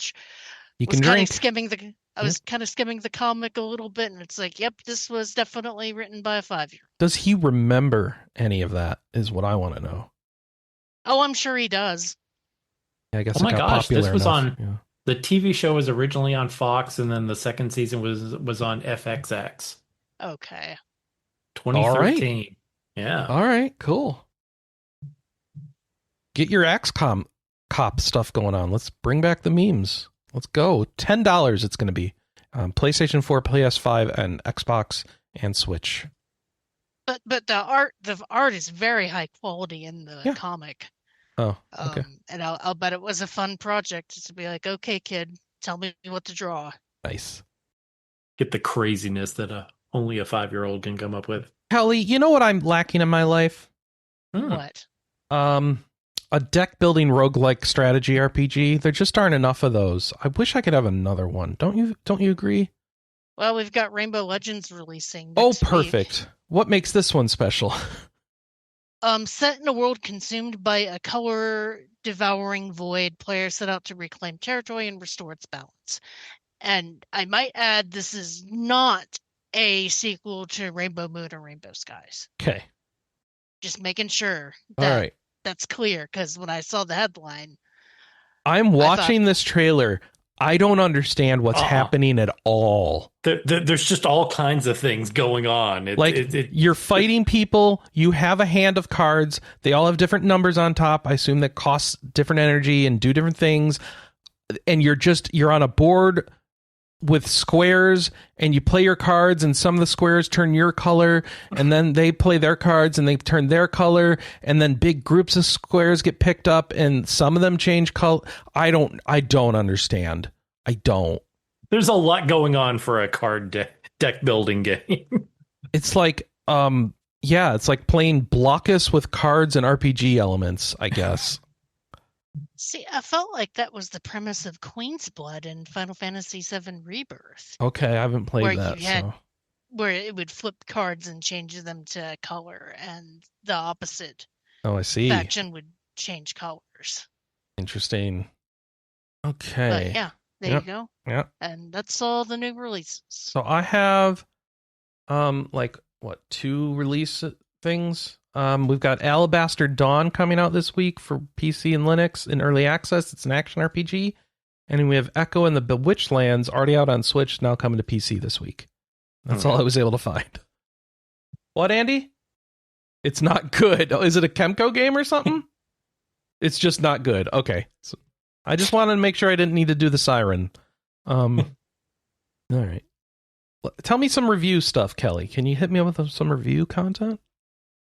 was kind of skimming the comic a little bit, and it's like, yep, this was definitely written by a 5-year-old. Does he remember any of that is what I want to know. Oh, I'm sure he does. Yeah, I guess oh my gosh, this was enough. On the TV show was originally on Fox, and then the second season was on FXX. Okay. 2013. All right. Yeah. All right, cool. Get your Axe Cop stuff going on. Let's bring back the memes. Let's go. $10 it's going to be. PlayStation 4, PS5, and Xbox and Switch. But the art is very high quality in the comic. Oh, okay. And I'll bet it was a fun project just to be like, okay, kid, tell me what to draw. Nice. Get the craziness that only a 5-year-old can come up with. Kelley, you know what I'm lacking in my life? What? A deck building roguelike strategy RPG. There just aren't enough of those. I wish I could have another one. Don't you agree? Well, we've got Rainbow Legends releasing next week. Perfect. What makes this one special? Set in a world consumed by a color-devouring void, players set out to reclaim territory and restore its balance. And I might add, this is not a sequel to Rainbow Moon or Rainbow Skies. Okay. Just making sure that all right. That's clear, because when I saw the headline... I'm watching this trailer. I don't understand what's happening at all. There's just all kinds of things going on. You're fighting people. You have a hand of cards. They all have different numbers on top. I assume that costs different energy and do different things. And you're on a board with squares, and you play your cards, and some of the squares turn your color, and then they play their cards and they turn their color, and then big groups of squares get picked up and some of them change color. I don't understand. I don't. There's a lot going on for a card deck building game. It's like it's like playing Blockus with cards and RPG elements, I guess. See, I felt like that was the premise of Queen's Blood in Final Fantasy VII Rebirth. Okay, I haven't played where it would flip cards and change them to color, and the opposite I see. faction would change colors. Interesting. Okay. But there you go. Yeah. And that's all the new releases. So I have 2 release things. We've got Alabaster Dawn coming out this week for PC and Linux in early access. It's an action RPG. And then we have Echo and the Bewitched Lands already out on Switch, now coming to PC this week. That's all I was able to find. What, Andy? It's not good. Oh, is it a Kemco game or something? It's just not good. Okay. So I just wanted to make sure I didn't need to do the siren. All right. Tell me some review stuff, Kelley. Can you hit me up with some review content?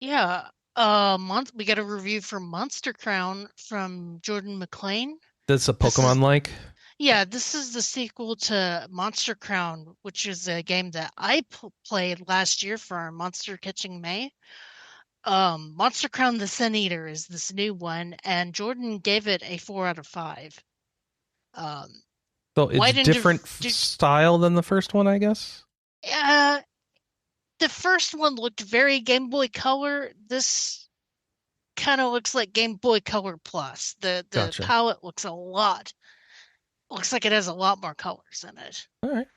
Yeah, we got a review for Monster Crown from Jordan McLean. That's a Pokemon-like? Yeah, this is the sequel to Monster Crown, which is a game that I played last year for our Monster Catching May. Monster Crown the Sin Eater is this new one, and Jordan gave it a 4 out of 5. So it's different style than the first one, I guess? The first one looked very Game Boy Color. This kind of looks like Game Boy Color Plus. The Gotcha. palette looks like it has a lot more colors in it. All right.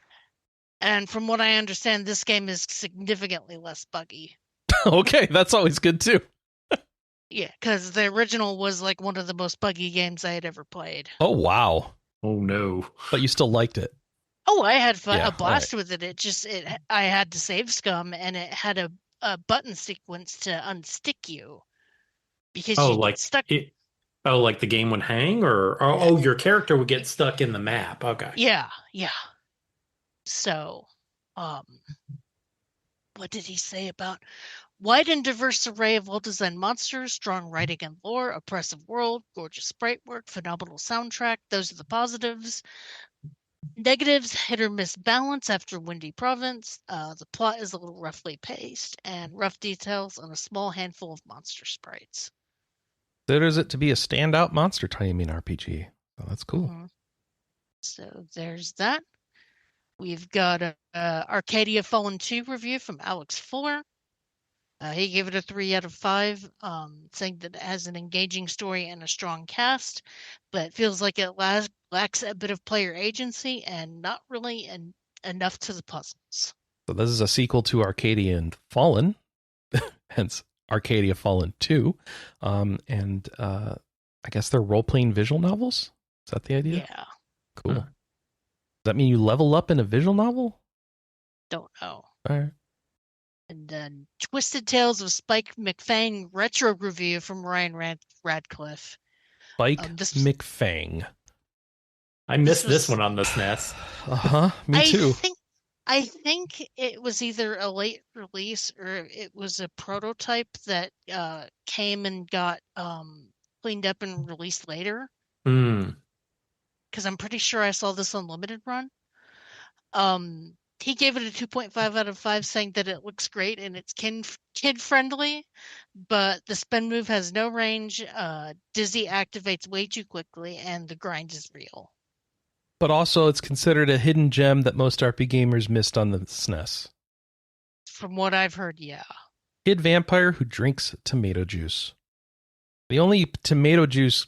And from what I understand, this game is significantly less buggy. Okay, that's always good too. Yeah, because the original was like one of the most buggy games I had ever played. Oh, wow. Oh, no. But you still liked it. Oh, I had a blast with it. I had to save scum, and it had a button sequence to unstick you because you get stuck. Like the game would hang, or your character would get stuck in the map. Okay. Yeah. So, what did he say about wide and diverse array of well-designed monsters, strong writing and lore, oppressive world, gorgeous sprite work, phenomenal soundtrack? Those are the positives. Negatives, hit or miss balance after Windy Province. The plot is a little roughly paced, and rough details on a small handful of monster sprites. Considers it to be a standout monster timing RPG. Oh, that's cool. Mm-hmm. So there's that. We've got a Arcadia Fallen 2 review from Alex Fuller. He gave it a 3 out of 5, saying that it has an engaging story and a strong cast, but feels like it lacks a bit of player agency and not really enough to the puzzles. So this is a sequel to Arcadia Fallen, hence Arcadia Fallen 2. And I guess they're role-playing visual novels? Is that the idea? Yeah. Cool. Does that mean you level up in a visual novel? Don't know. All right. And then Twisted Tales of Spike McFang retro review from Ryan Radcliffe. Spike McFang. I missed this one on the SNES. Me too. I think it was either a late release or it was a prototype that came and got cleaned up and released later. Because I'm pretty sure I saw this on Limited Run. He gave it a 2.5 out of 5, saying that it looks great and it's kid friendly, but the spin move has no range. Dizzy activates way too quickly, and the grind is real. But also, it's considered a hidden gem that most RP gamers missed on the SNES. From what I've heard, yeah. Kid vampire who drinks tomato juice. The only tomato juice...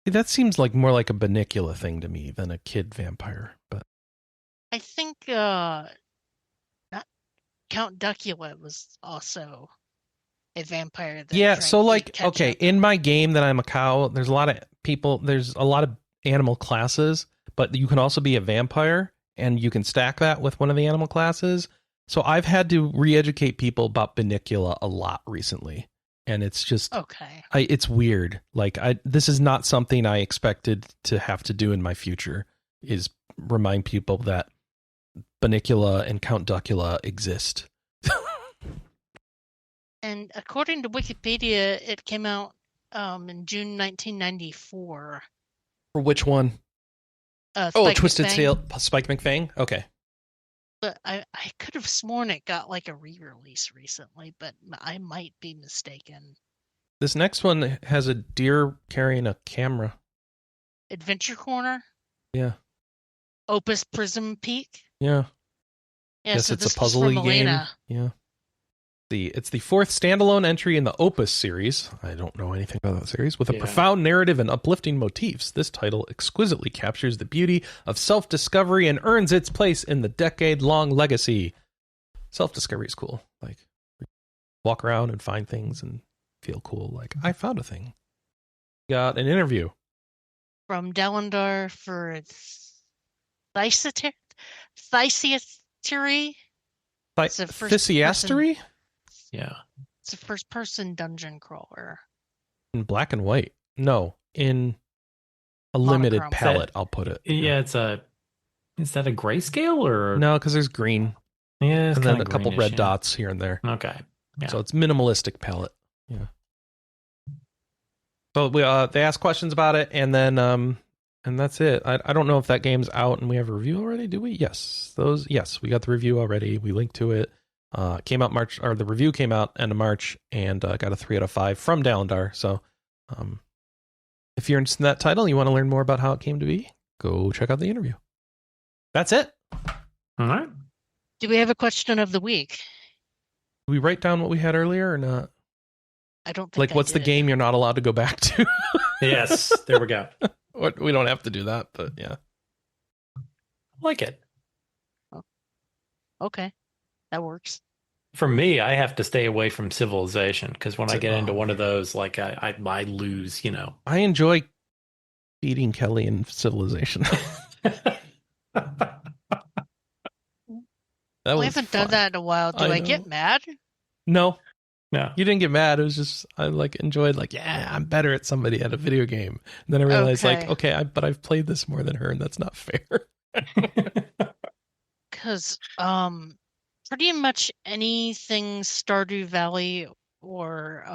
That seems like more like a Bunnicula thing to me than a kid vampire. But I think Count Duckula was also a vampire. That so like, okay, in my game that I'm a cow, there's a lot of animal classes, but you can also be a vampire, and you can stack that with one of the animal classes. So I've had to re-educate people about Bunnicula a lot recently. And it's just, okay. It's weird. Like, this is not something I expected to have to do in my future, is remind people that Bunnicula and Count Duckula exist. And according to Wikipedia, it came out in June 1994. For which one? Twisted Tail, Spike McFang? Okay. But I could have sworn it got like a re-release recently, but I might be mistaken. This next one has a deer carrying a camera. Adventure Corner? Yeah. Opus Prism Peak? Yeah. Yes, so it's a puzzly game. Yeah. It's the 4th standalone entry in the Opus series. I don't know anything about that series. With a profound narrative and uplifting motifs, this title exquisitely captures the beauty of self-discovery and earns its place in the decade-long legacy. Self-discovery is cool. Like, walk around and find things and feel cool. Like, I found a thing. Got an interview from Dalendar for Thysiastery. Thysiastery? Yeah. It's a first-person dungeon crawler. In black and white. No, in a limited palette, I'll put it. Yeah, is that a grayscale or? No, because there's green. Yeah, and then a couple red dots here and there. Okay. Yeah. So it's minimalistic palette. Yeah. So they asked questions about it, and then and that's it. I don't know if that game's out and we have a review already. Do we? Yes. We got the review already. We linked to it. Came out March, or the review came out end of March, and got a 3 out of 5 from Dalendar. So, if you're interested in that title, you want to learn more about how it came to be, go check out the interview. That's it. All right. Do we have a question of the week? Did we write down what we had earlier or not? I don't think. What's the game you're not allowed to go back to? Yes, there we go. We don't have to do that, but yeah. I like it. Oh. Okay. That works. For me, I have to stay away from Civilization because when I get into one of those, like I lose, I enjoy beating Kelley in Civilization. We haven't done that in a while. Do I get mad? No. You didn't get mad. It was just I enjoyed I'm better at somebody at a video game. And then I realized but I've played this more than her, and that's not fair. Because pretty much anything Stardew Valley or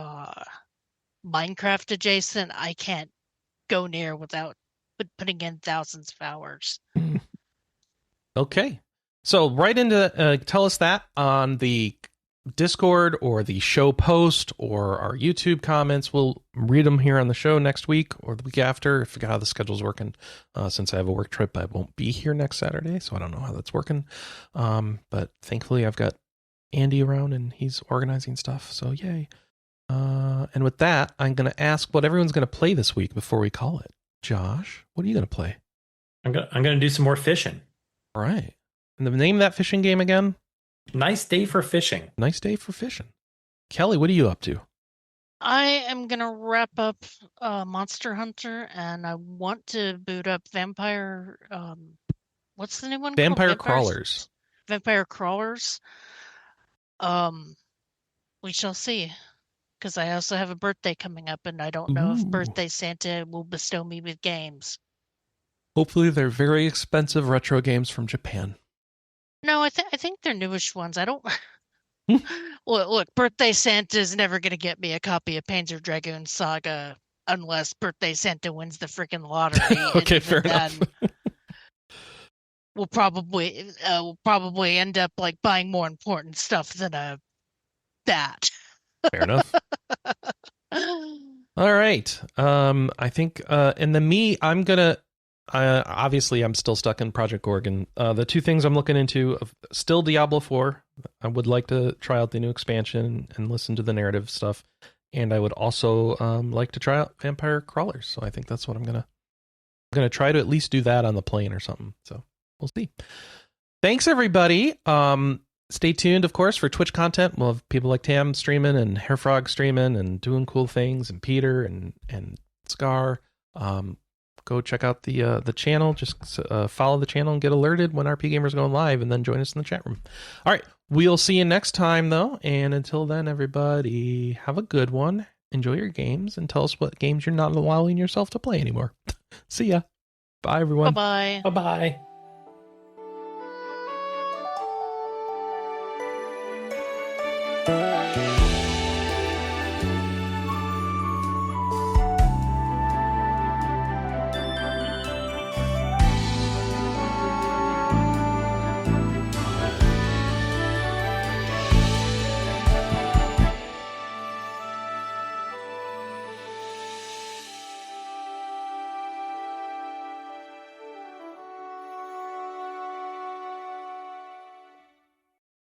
Minecraft adjacent, I can't go near without putting in thousands of hours. Okay. So right into tell us that on the Discord or the show post or our YouTube comments. We'll read them here on the show next week or the week after. I forget how the schedule's working. Since I have a work trip, I won't be here next Saturday, so I don't know how that's working. But thankfully, I've got Andy around and he's organizing stuff, so yay. And with that, I'm going to ask what everyone's going to play this week before we call it. Josh, what are you going to play? I'm going to do some more fishing. All right. And the name of that fishing game again? Nice Day for Fishing. Nice Day for Fishing. Kelley, what are you up to? I am going to wrap up Monster Hunter, and I want to boot up Vampire... what's the name one? Vampire Crawlers. Vampire Crawlers. We shall see. Because I also have a birthday coming up, and I don't know if Birthday Santa will bestow me with games. Hopefully they're very expensive retro games from Japan. No, I think they're newish ones. I don't. Look, Birthday Santa's never gonna get me a copy of Panzer Dragoon Saga unless Birthday Santa wins the freaking lottery. Okay, fair enough. We'll probably end up like buying more important stuff than that. Fair enough. All right. I think I'm gonna. Obviously, I'm still stuck in Project Gorgon. The two things I'm looking into, still Diablo 4. I would like to try out the new expansion and listen to the narrative stuff. And I would also like to try out Vampire Crawlers. So I think that's what I'm gonna try to at least do that on the plane or something. So we'll see. Thanks, everybody. Stay tuned, of course, for Twitch content. We'll have people like Tam streaming and Hairfrog streaming and doing cool things, and Peter and Scar. Go check out the channel. Just follow the channel and get alerted when RPGamer's going live, and then join us in the chat room. All right, we'll see you next time, though. And until then, everybody, have a good one. Enjoy your games, and tell us what games you're not allowing yourself to play anymore. See ya. Bye, everyone. Bye-bye. Bye-bye.